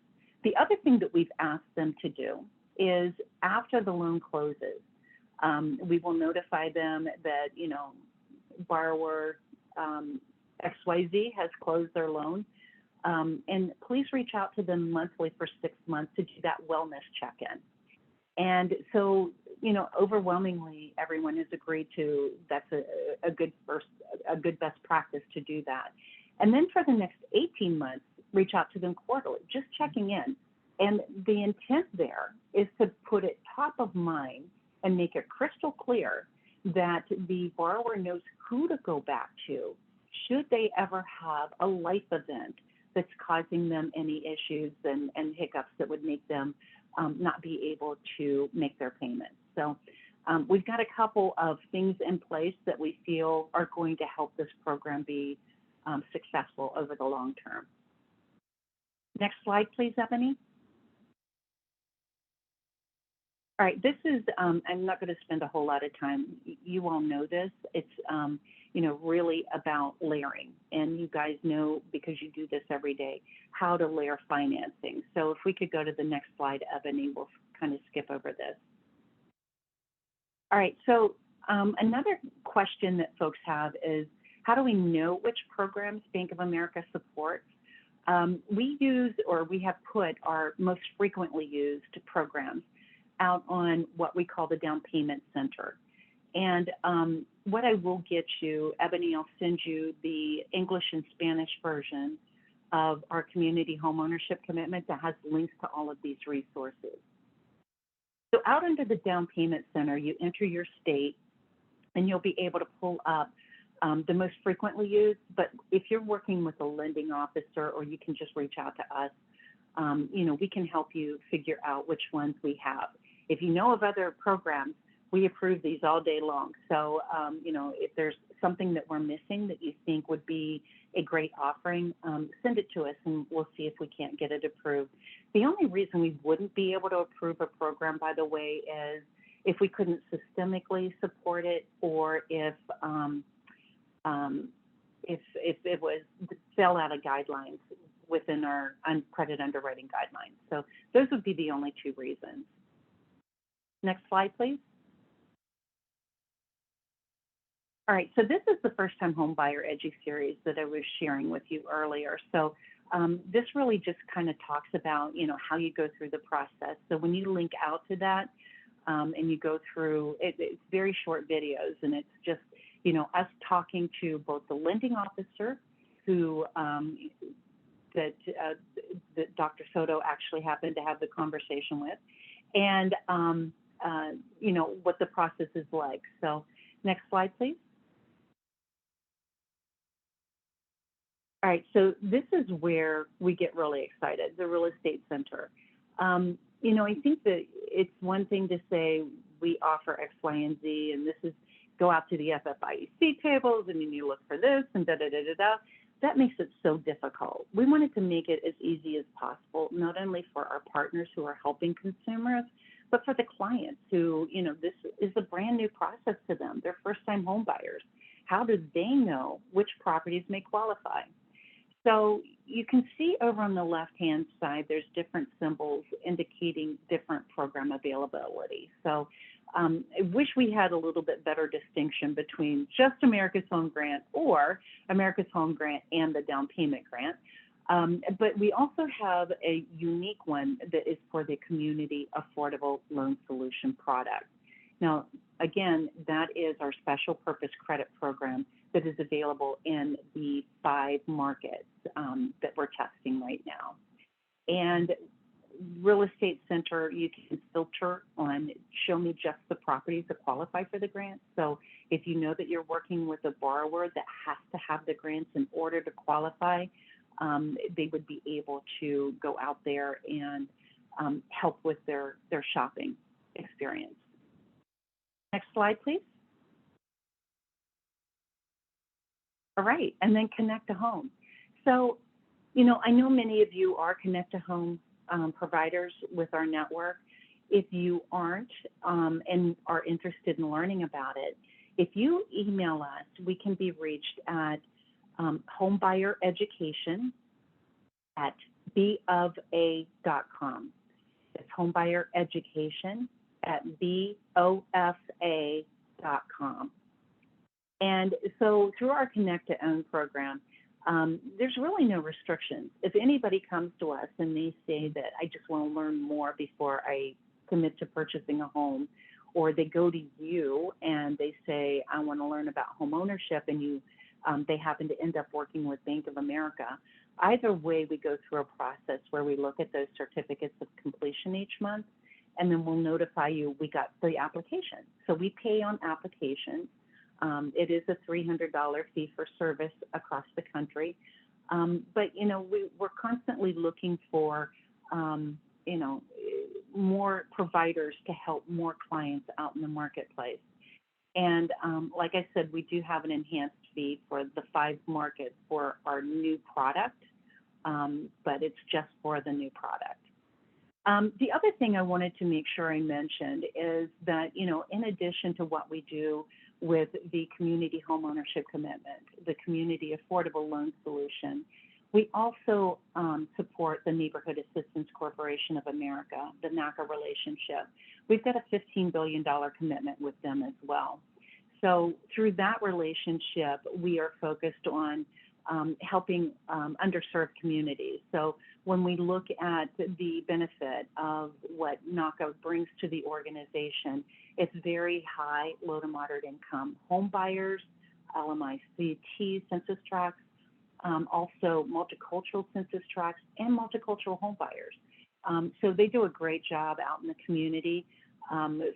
Speaker 6: The other thing that we've asked them to do is after the loan closes, we will notify them that, you know, borrower XYZ has closed their loan. And please reach out to them monthly for 6 months to do that wellness check-in. And so, you know, overwhelmingly, everyone has agreed to that's a good best practice to do that. And then for the next 18 months, reach out to them quarterly, just checking in. And the intent there is to put it top of mind and make it crystal clear that the borrower knows who to go back to should they ever have a life event that's causing them any issues and hiccups that would make them not be able to make their payments. So we've got a couple of things in place that we feel are going to help this program be successful over the long term. Next slide, please, Ebony. All right, this is, I'm not going to spend a whole lot of time. You all know this. It's, you know, really about layering. And you guys know, because you do this every day, how to layer financing. So if we could go to the next slide, Ebony, we'll kind of skip over this. All right, so another question that folks have is, how do we know which programs Bank of America supports? We use, or we have put our most frequently used programs out on what we call the Down Payment Center. And what I will get you, Ebony, I'll send you the English and Spanish version of our community homeownership commitment that has links to all of these resources. So out under the Down Payment Center, you enter your state and you'll be able to pull up the most frequently used, but if you're working with a lending officer, or you can just reach out to us, you know, we can help you figure out which ones we have. If you know of other programs, we approve these all day long. So, you know, if there's something that we're missing that you think would be a great offering, send it to us and we'll see if we can't get it approved. The only reason we wouldn't be able to approve a program, by the way, is if we couldn't systemically support it, or if it was fell out of guidelines within our credit underwriting guidelines. So those would be the only two reasons. Next slide, please. All right, so this is the First Time Home Buyer Edu series that I was sharing with you earlier. So this really just kind of talks about, you know, how you go through the process. So when you link out to that and you go through, it's very short videos, and it's just, you know, us talking to both the lending officer, who that Dr. Soto actually happened to have the conversation with, and you know, what the process is like. So next slide, please. All right, so this is where we get really excited, the Real Estate Center. You know, I think that it's one thing to say we offer X, Y, and Z, and this is go out to the FFIEC tables and you need to look for this and da-da-da-da-da. that makes it so difficult. We wanted to make it as easy as possible, not only for our partners who are helping consumers, but for the clients who, this is a brand new process to them. They're first-time home buyers. How do they know which properties may qualify? So you can see over on the left-hand side, there's different symbols indicating different program availability. So I wish we had a little bit better distinction between just America's Home Grant or America's Home Grant and the down payment grant. But we also have a unique one that is for the Community Affordable Loan Solution product. Now, again, that is our special purpose credit program that is available in the 5 markets that we're testing right now. And Real Estate Center, you can filter on show me just the properties that qualify for the grant. So if you know that you're working with a borrower that has to have the grants in order to qualify, they would be able to go out there and help with their shopping experience. Next slide, please. All right, and then Connect to Home. So, I know many of you are Connect to Home providers with our network. If you aren't and are interested in learning about it, if you email us, we can be reached at homebuyereducation@bofa.com. It's homebuyereducation@bofa.com. And so through our Connect to Own program, there's really no restrictions. If anybody comes to us and they say that I just want to learn more before I commit to purchasing a home, or they go to you and they say, I want to learn about home ownership, and they happen to end up working with Bank of America, either way, we go through a process where we look at those certificates of completion each month, and then we'll notify you we got the application. So we pay on applications. It is a $300 fee for service across the country. But, we're constantly looking for, more providers to help more clients out in the marketplace. And like I said, we do have an enhanced fee for the 5 markets for our new product, but it's just for the new product. The other thing I wanted to make sure I mentioned is that, in addition to what we do with the community homeownership commitment, the Community Affordable Loan Solution, we also support the Neighborhood Assistance Corporation of America, the NACA relationship. We've got a $15 billion commitment with them as well. So through that relationship, we are focused on helping underserved communities. So when we look at the benefit of what NACA brings to the organization, it's very high, low to moderate income home buyers, LMICT census tracts, also multicultural census tracts, and multicultural home buyers. So they do a great job out in the community,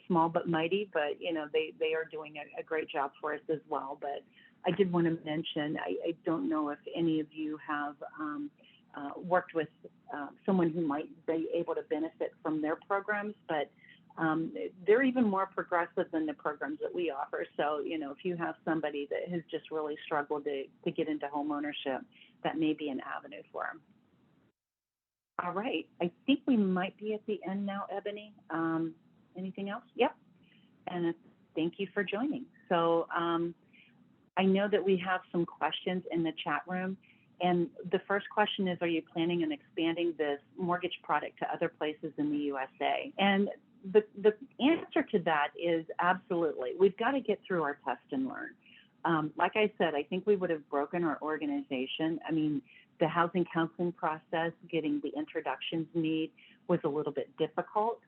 Speaker 6: small but mighty, but they are doing a great job for us as well. But I did want to mention, I don't know if any of you have worked with someone who might be able to benefit from their programs, but they're even more progressive than the programs that we offer. So, if you have somebody that has just really struggled to get into home ownership, that may be an avenue for them. All right, I think we might be at the end now, Ebony. Anything else? Yep. And thank you for joining. So I know that we have some questions in the chat room. And the first question is, are you planning on expanding this mortgage product to other places in the USA? And the answer to that is absolutely. We've got to get through our test and learn. Like I said, I think we would have broken our organization. I mean, the housing counseling process, getting the introductions need was a little bit difficult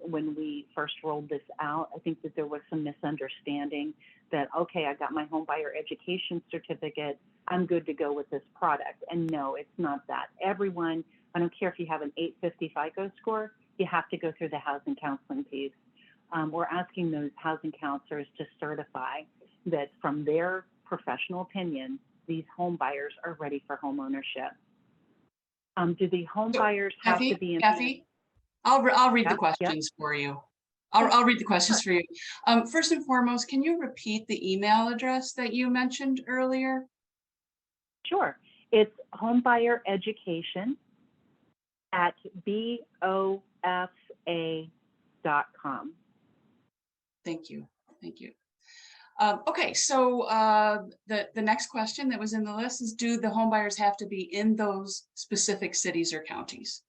Speaker 6: when we first rolled this out. I think that there was some misunderstanding that, okay, I got my home buyer education certificate, I'm good to go with this product. And no, it's not that. Everyone, I don't care if you have an 850 FICO score, you have to go through the housing counseling piece. We're asking those housing counselors to certify that from their professional opinion, these home buyers are ready for home ownership. Do the home buyers have to be in?
Speaker 5: Kathy, I'll read the
Speaker 6: Yep,
Speaker 5: questions for you. I'll read the questions for you. First and foremost, can you repeat the email address that you mentioned earlier?
Speaker 6: Sure. It's homebuyereducation@BOFA.com.
Speaker 5: Thank you. Thank you. Okay, so the next question that was in the list is, do the home buyers have to be in those specific cities or counties?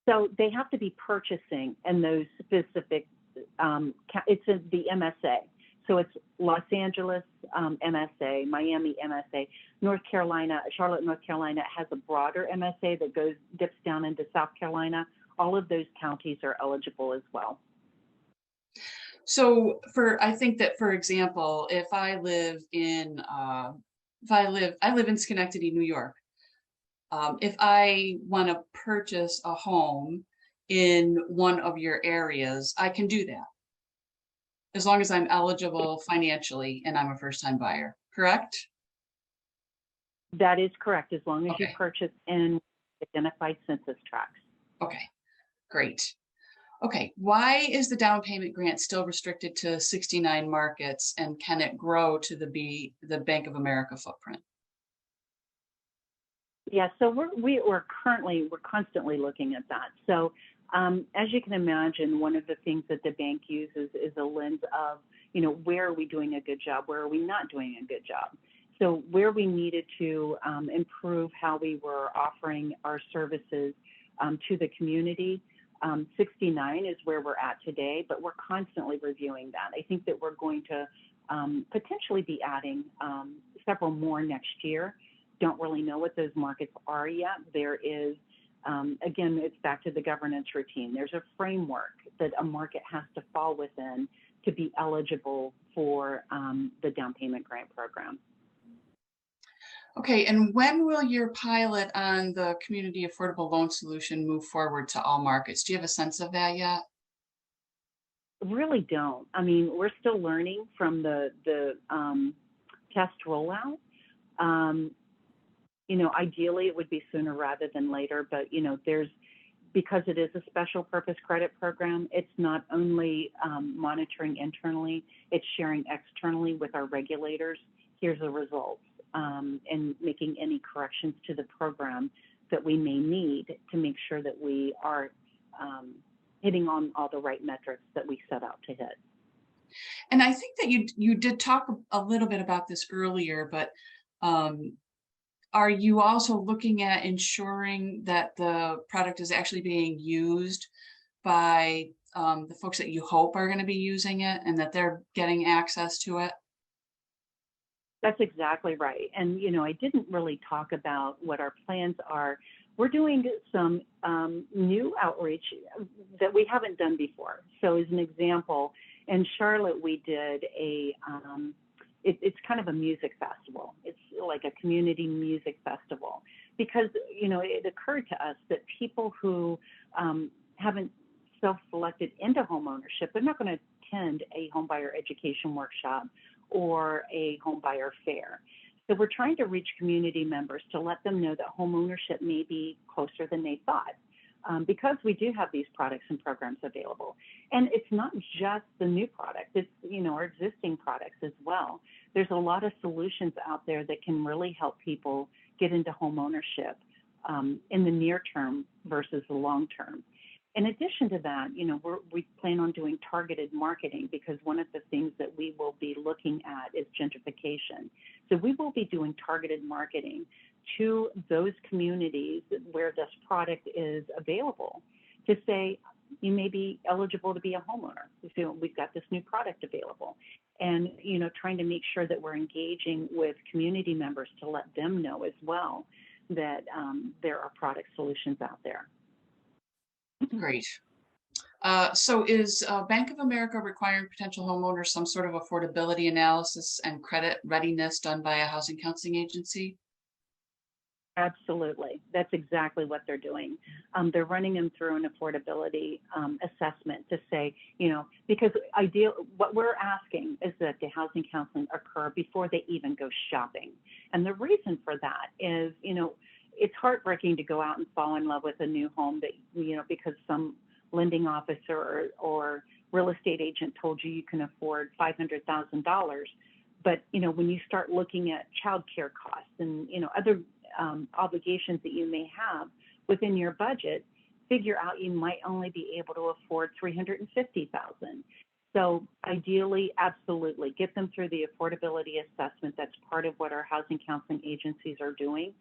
Speaker 6: So they have to be purchasing in those specific, it's in the MSA. So it's Los Angeles, MSA, Miami, MSA, North Carolina, Charlotte, North Carolina has a broader MSA that dips down into South Carolina. All of those counties are eligible as well.
Speaker 5: So I think that, for example, if I live in, I live in Schenectady, New York. If I want to purchase a home in one of your areas, I can do that, as long as I'm eligible financially and I'm a first-time buyer, correct?
Speaker 6: That is correct, as long as you
Speaker 5: Okay.
Speaker 6: purchase in identified census tracts.
Speaker 5: Okay, great. Okay, why is the down payment grant still restricted to 69 markets, and can it grow to the Bank of America footprint?
Speaker 6: Yeah, so we're constantly looking at that. So as you can imagine, one of the things that the bank uses is a lens of, where are we doing a good job? Where are we not doing a good job? So where we needed to improve how we were offering our services to the community, 69 is where we're at today, but we're constantly reviewing that. I think that we're going to potentially be adding several more next year. Don't really know what those markets are yet. There is, again, it's back to the governance routine. There's a framework that a market has to fall within to be eligible for the down payment grant program.
Speaker 5: Okay, and when will your pilot on the community affordable loan solution move forward to all markets? Do you have a sense of that yet?
Speaker 6: Really don't. I mean, we're still learning from the test rollout. Ideally it would be sooner rather than later, but because it is a special purpose credit program, it's not only monitoring internally, it's sharing externally with our regulators. Here's the results, and making any corrections to the program that we may need to make sure that we are hitting on all the right metrics that we set out to hit.
Speaker 5: And I think that you did talk a little bit about this earlier, but are you also looking at ensuring that the product is actually being used by the folks that you hope are going to be using it, and that they're getting access to it?
Speaker 6: That's exactly right. And, I didn't really talk about what our plans are. We're doing some new outreach that we haven't done before. So as an example, in Charlotte, we did it's kind of a music festival. It's like a community music festival because, it occurred to us that people who haven't self-selected into homeownership, they're not going to attend a homebuyer education workshop or a homebuyer fair. So we're trying to reach community members to let them know that homeownership may be closer than they thought, because we do have these products and programs available. And it's not just the new product, it's our existing products as well. There's a lot of solutions out there that can really help people get into homeownership in the near term versus the long term. In addition to that, we plan on doing targeted marketing, because one of the things that we will be looking at is gentrification. So we will be doing targeted marketing to those communities where this product is available to say, you may be eligible to be a homeowner. So we've got this new product available, and, trying to make sure that we're engaging with community members to let them know as well that there are product solutions out there.
Speaker 5: Great. So is Bank of America requiring potential homeowners some sort of affordability analysis and credit readiness done by a housing counseling agency?
Speaker 6: Absolutely. That's exactly what they're doing. They're running them through an affordability assessment to say, because what we're asking is that the housing counseling occur before they even go shopping. And the reason for that is, it's heartbreaking to go out and fall in love with a new home that, because some lending officer or real estate agent told you can afford $500,000. But, when you start looking at childcare costs and, other obligations that you may have within your budget, figure out you might only be able to afford $350,000. So ideally, absolutely, get them through the affordability assessment. That's part of what our housing counseling agencies are doing.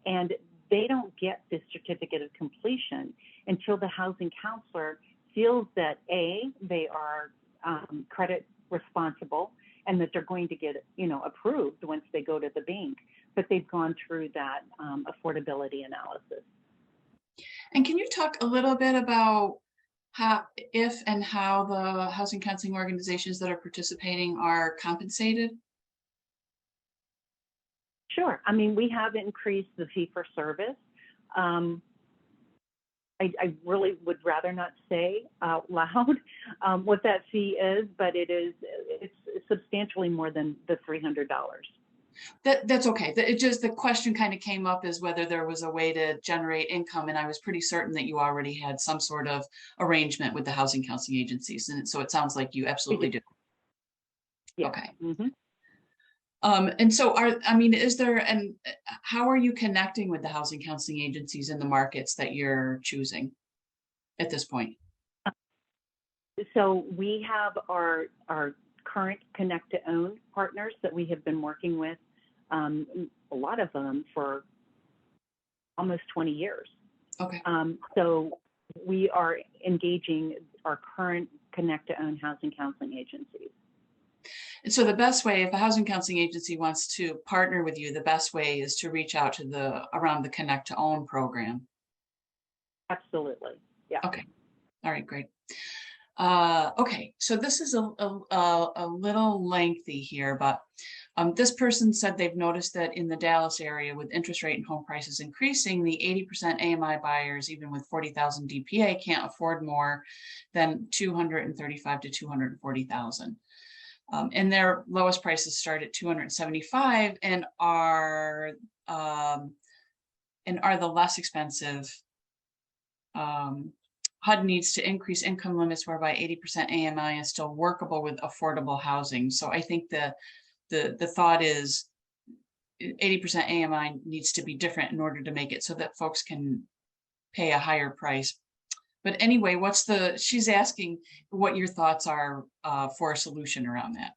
Speaker 6: And they don't get this certificate of completion until the housing counselor feels that they are credit responsible and that they're going to get, approved once they go to the bank, but they've gone through that affordability analysis.
Speaker 5: And can you talk a little bit about if and how the housing counseling organizations that are participating are compensated?
Speaker 6: Sure. I mean, we have increased the fee for service. I really would rather not say out loud what that fee is, but it's substantially more than the $300.
Speaker 5: That's okay. The question kind of came up is whether there was a way to generate income, and I was pretty certain that you already had some sort of arrangement with the housing counseling agencies, and so it sounds like you absolutely do.
Speaker 6: Yeah.
Speaker 5: Okay.
Speaker 6: Mm-hmm.
Speaker 5: And so how are you connecting with the housing counseling agencies in the markets that you're choosing at this point?
Speaker 6: So we have our current Connect to Own partners that we have been working with, a lot of them for almost 20 years.
Speaker 5: Okay.
Speaker 6: So we are engaging our current Connect to Own housing counseling agencies.
Speaker 5: And so the best way, if a housing counseling agency wants to partner with you, the best way is to reach out to around the Connect to Own program.
Speaker 6: Absolutely. Yeah.
Speaker 5: Okay. All right, great. Okay, so this is a little lengthy here, but this person said they've noticed that in the Dallas area, with interest rate and home prices increasing, the 80% AMI buyers, even with 40,000 DPA, can't afford more than 235 to 240,000. And their lowest prices start at 275 and are the less expensive. HUD needs to increase income limits whereby 80% AMI is still workable with affordable housing. So I think the thought is 80% AMI needs to be different in order to make it so that folks can pay a higher price. But anyway, she's asking what your thoughts are for a solution around that.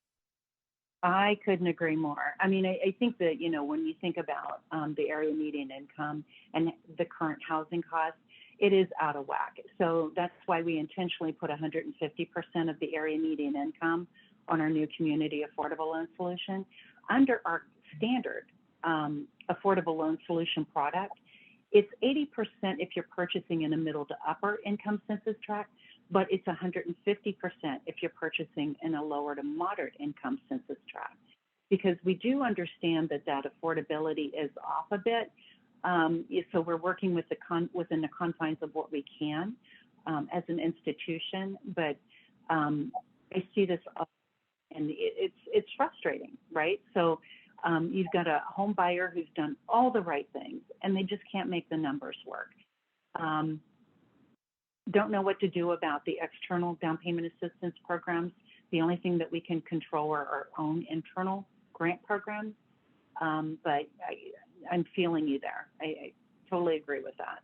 Speaker 6: I couldn't agree more. I mean, I think that, when you think about the area median income and the current housing costs, it is out of whack. So that's why we intentionally put 150% of the area median income on our new community affordable loan solution. Under our standard affordable loan solution product, it's 80% if you're purchasing in a middle to upper income census tract, but it's 150% if you're purchasing in a lower to moderate income census tract. Because we do understand that affordability is off a bit. So we're working within the confines of what we can as an institution, but I see this and it's frustrating, right? So you've got a home buyer who's done all the right things and they just can't make the numbers work. Don't know what to do about the external down payment assistance programs. The only thing that we can control are our own internal grant programs, but I'm feeling you there. I totally agree with that.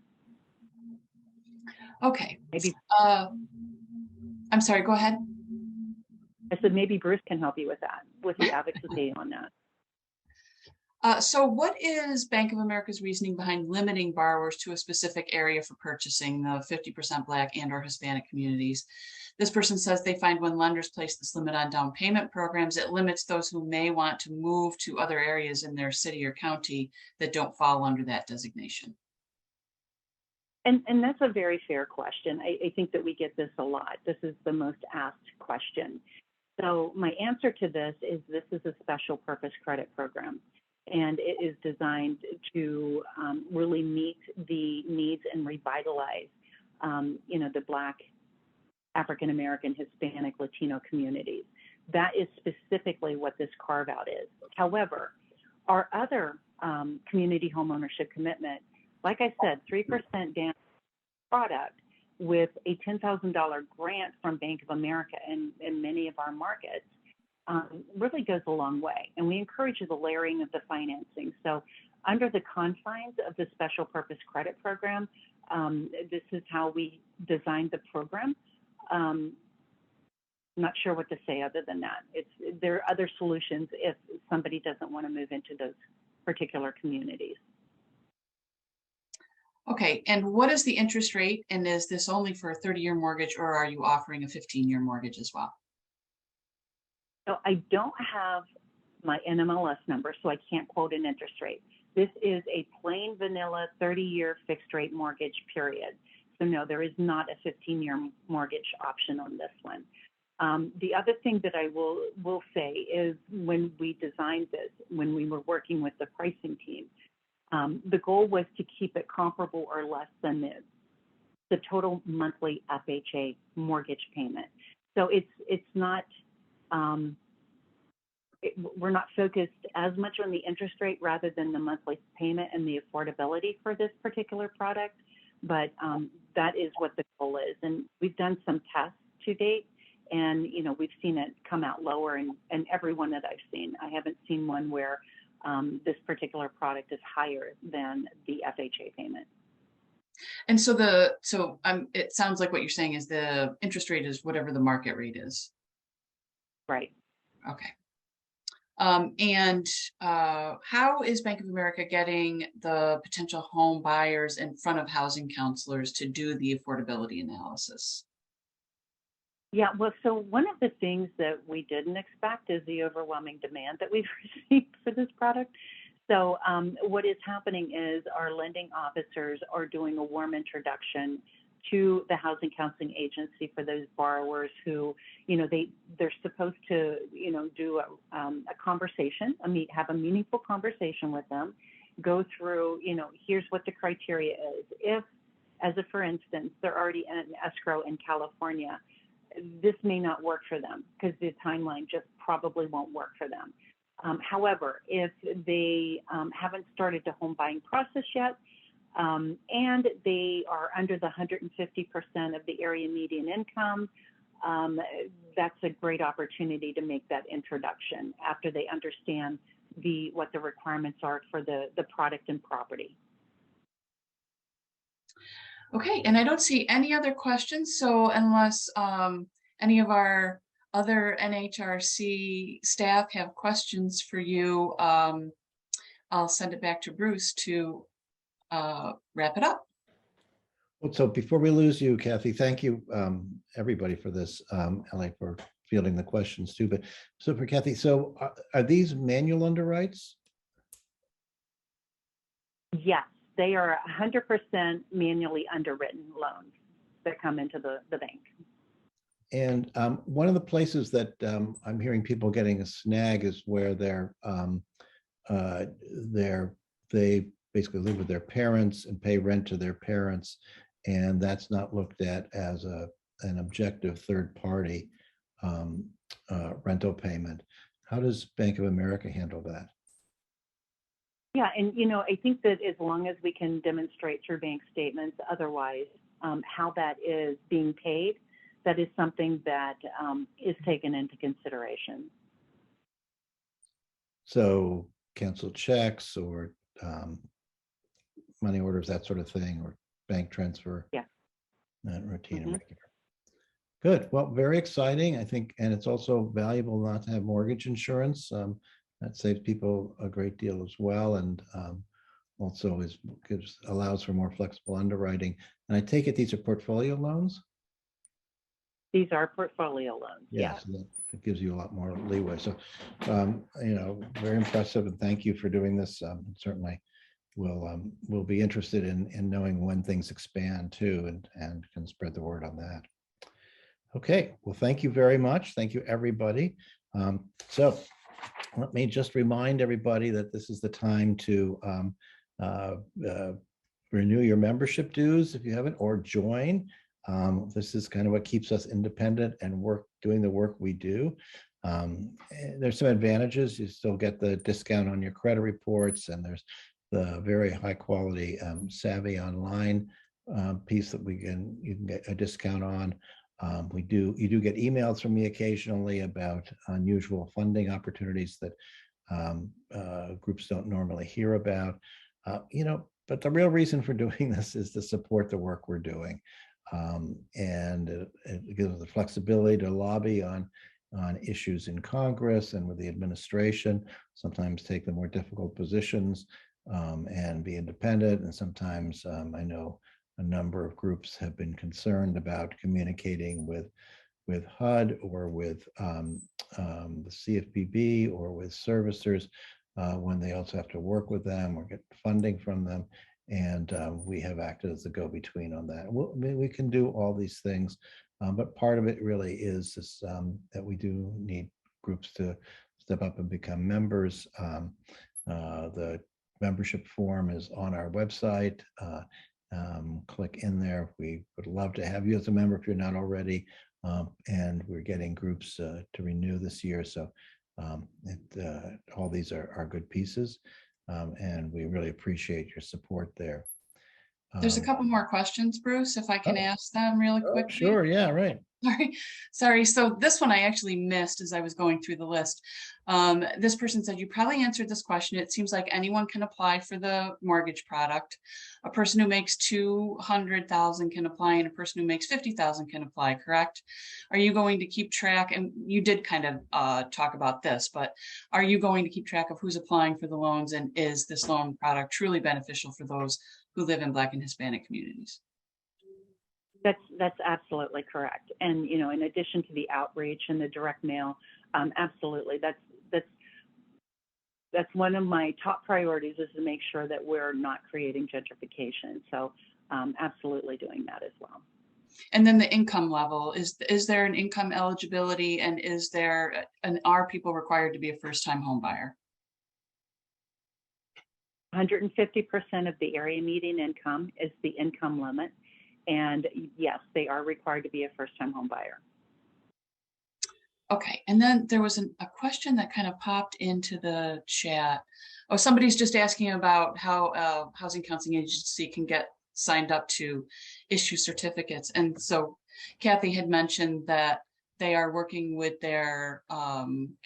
Speaker 5: Okay.
Speaker 6: Maybe.
Speaker 5: I'm sorry, go ahead.
Speaker 6: I said maybe Bruce can help you with that, with the advocacy on that.
Speaker 5: So what is Bank of America's reasoning behind limiting borrowers to a specific area for purchasing the 50% Black and or Hispanic communities? This person says they find when lenders place this limit on down payment programs, it limits those who may want to move to other areas in their city or county that don't fall under that designation.
Speaker 6: And that's a very fair question. I think that we get this a lot. This is the most asked question. So my answer to this is a special purpose credit program. And it is designed to really meet the needs and revitalize, the Black, African American, Hispanic, Latino communities. That is specifically what this carve out is. However, our other community homeownership commitment, like I said, 3% down product with a $10,000 grant from Bank of America in many of our markets, really goes a long way. And we encourage the layering of the financing. So under the confines of the Special Purpose Credit Program, this is how we designed the program. Not sure what to say other than that. There are other solutions if somebody doesn't want to move into those particular communities.
Speaker 5: Okay, and what is the interest rate? And is this only for a 30-year mortgage, or are you offering a 15-year mortgage as well?
Speaker 6: So I don't have my NMLS number, so I can't quote an interest rate. This is a plain vanilla 30-year fixed rate mortgage, period. So no, there is not a 15-year mortgage option on this one. The other thing that I will say is when we designed this, when we were working with the pricing team, the goal was to keep it comparable or less than the total monthly FHA mortgage payment. So it's not, we're not focused as much on the interest rate rather than the monthly payment and the affordability for this particular product. But that is what the goal is. And we've done some tests to date, and we've seen it come out lower and every one that I've seen. I haven't seen one where this particular product is higher than the FHA payment.
Speaker 5: And so it sounds like what you're saying is the interest rate is whatever the market rate is.
Speaker 6: Right.
Speaker 5: Okay. And how is Bank of America getting the potential home buyers in front of housing counselors to do the affordability analysis?
Speaker 6: Yeah, well, so one of the things that we didn't expect is the overwhelming demand that we've received for this product. So what is happening is our lending officers are doing a warm introduction to the housing counseling agency for those borrowers who, they're supposed to, do a conversation, have a meaningful conversation with them, go through, here's what the criteria is. If, for instance, they're already in escrow in California, this may not work for them because the timeline just probably won't work for them. However, if they haven't started the home buying process yet, and they are under the 150% of the area median income, that's a great opportunity to make that introduction after they understand what the requirements are for the product and property.
Speaker 5: Okay, and I don't see any other questions. So unless any of our other NHRC staff have questions for you, I'll send it back to Bruce to wrap it up.
Speaker 2: Well, so before we lose you, Kathy, thank you, everybody, for this. Ellie, for fielding the questions too. But so for Kathy, so are these manual underwrites?
Speaker 6: Yes, they are 100% manually underwritten loans that come into the bank. And
Speaker 2: one of the places that I'm hearing people getting a snag is where they basically live with their parents and pay rent to their parents, and that's not looked at as an objective third party rental payment. How does Bank of America handle that?
Speaker 6: Yeah, and I think that as long as we can demonstrate through bank statements otherwise how that is being paid, that is something that is taken into consideration.
Speaker 2: So canceled checks or money orders, that sort of thing, or bank transfer.
Speaker 6: Yeah.
Speaker 2: Not routine and regular. Good. Well, very exciting, I think, and it's also valuable not to have mortgage insurance. That saves people a great deal as well, and also allows for more flexible underwriting. And I take it these are portfolio loans?
Speaker 6: These are portfolio loans.
Speaker 2: Yes, yeah. So that gives you a lot more leeway. So, very impressive, and thank you for doing this. Certainly, we'll be interested in knowing when things expand too, and can spread the word on that. Okay, well, thank you very much. Thank you, everybody. So let me just remind everybody that this is the time to renew your membership dues if you haven't, or join. This is kind of what keeps us independent and doing the work we do. There's some advantages. You still get the discount on your credit reports, and there's the very high quality Savvy online piece that you can get a discount on. You do get emails from me occasionally about unusual funding opportunities that groups don't normally hear about. But the real reason for doing this is to support the work we're doing. And it gives us the flexibility to lobby on issues in Congress and with the administration, sometimes take the more difficult positions and be independent. And sometimes I know a number of groups have been concerned about communicating with HUD or with the CFPB or with servicers when they also have to work with them or get funding from them. And we have acted as the go-between on that. We can do all these things, but part of it really is this, that we do need groups to step up and become members. The membership form is on our website. Click in there. We would love to have you as a member if you're not already. And we're getting groups to renew this year. So all these are good pieces. And we really appreciate your support there.
Speaker 5: There's a couple more questions, Bruce, if I can ask them really quickly.
Speaker 2: Sure, yeah, right.
Speaker 5: Sorry. So this one I actually missed as I was going through the list. This person said, you probably answered this question. It seems like anyone can apply for the mortgage product. A person who makes 200,000 can apply, and a person who makes 50,000 can apply, correct? Are you going to keep track? And you did kind of talk about this, but are you going to keep track of who's applying for the loans, and is this loan product truly beneficial for those who live in Black and Hispanic communities?
Speaker 6: That's absolutely correct. And, in addition to the outreach and the direct mail, absolutely. That's one of my top priorities, is to make sure that we're not creating gentrification. So absolutely doing that as well.
Speaker 5: And then the income level, is there an income eligibility, and are people required to be a first-time home buyer?
Speaker 6: 150% of the area median income is the income limit. And yes, they are required to be a first-time home buyer.
Speaker 5: Okay, and then there was a question that kind of popped into the chat. Oh, somebody's just asking about how a housing counseling agency can get signed up to issue certificates. And so Kathy had mentioned that they are working with their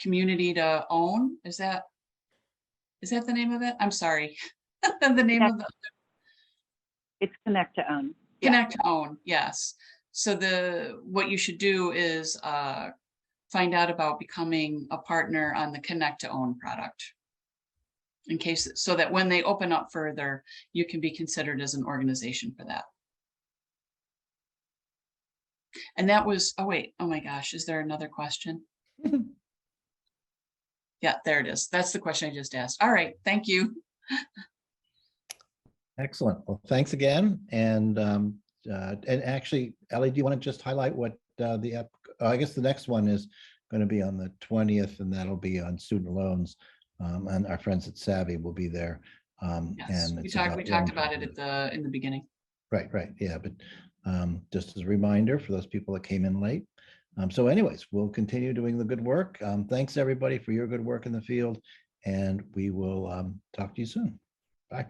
Speaker 5: community to own. Is that the name of it? I'm sorry. The name of
Speaker 6: it's Connect to Own.
Speaker 5: Connect to Own, yes. So what you should do is find out about becoming a partner on the Connect to Own product, so that when they open up further, you can be considered as an organization for that. And that was, oh my gosh, is there another question? Yeah, there it is. That's the question I just asked. All right, thank you.
Speaker 2: Excellent. Well, thanks again. And actually, Ellie, do you want to just highlight what I guess the next one is going to be on the 20th, and that'll be on student loans. And our friends at Savvy will be there.
Speaker 5: Yes, we talked about it in the beginning.
Speaker 2: Right. Yeah, but just as a reminder for those people that came in late. So anyways, we'll continue doing the good work. Thanks everybody for your good work in the field, and we will talk to you soon. Bye.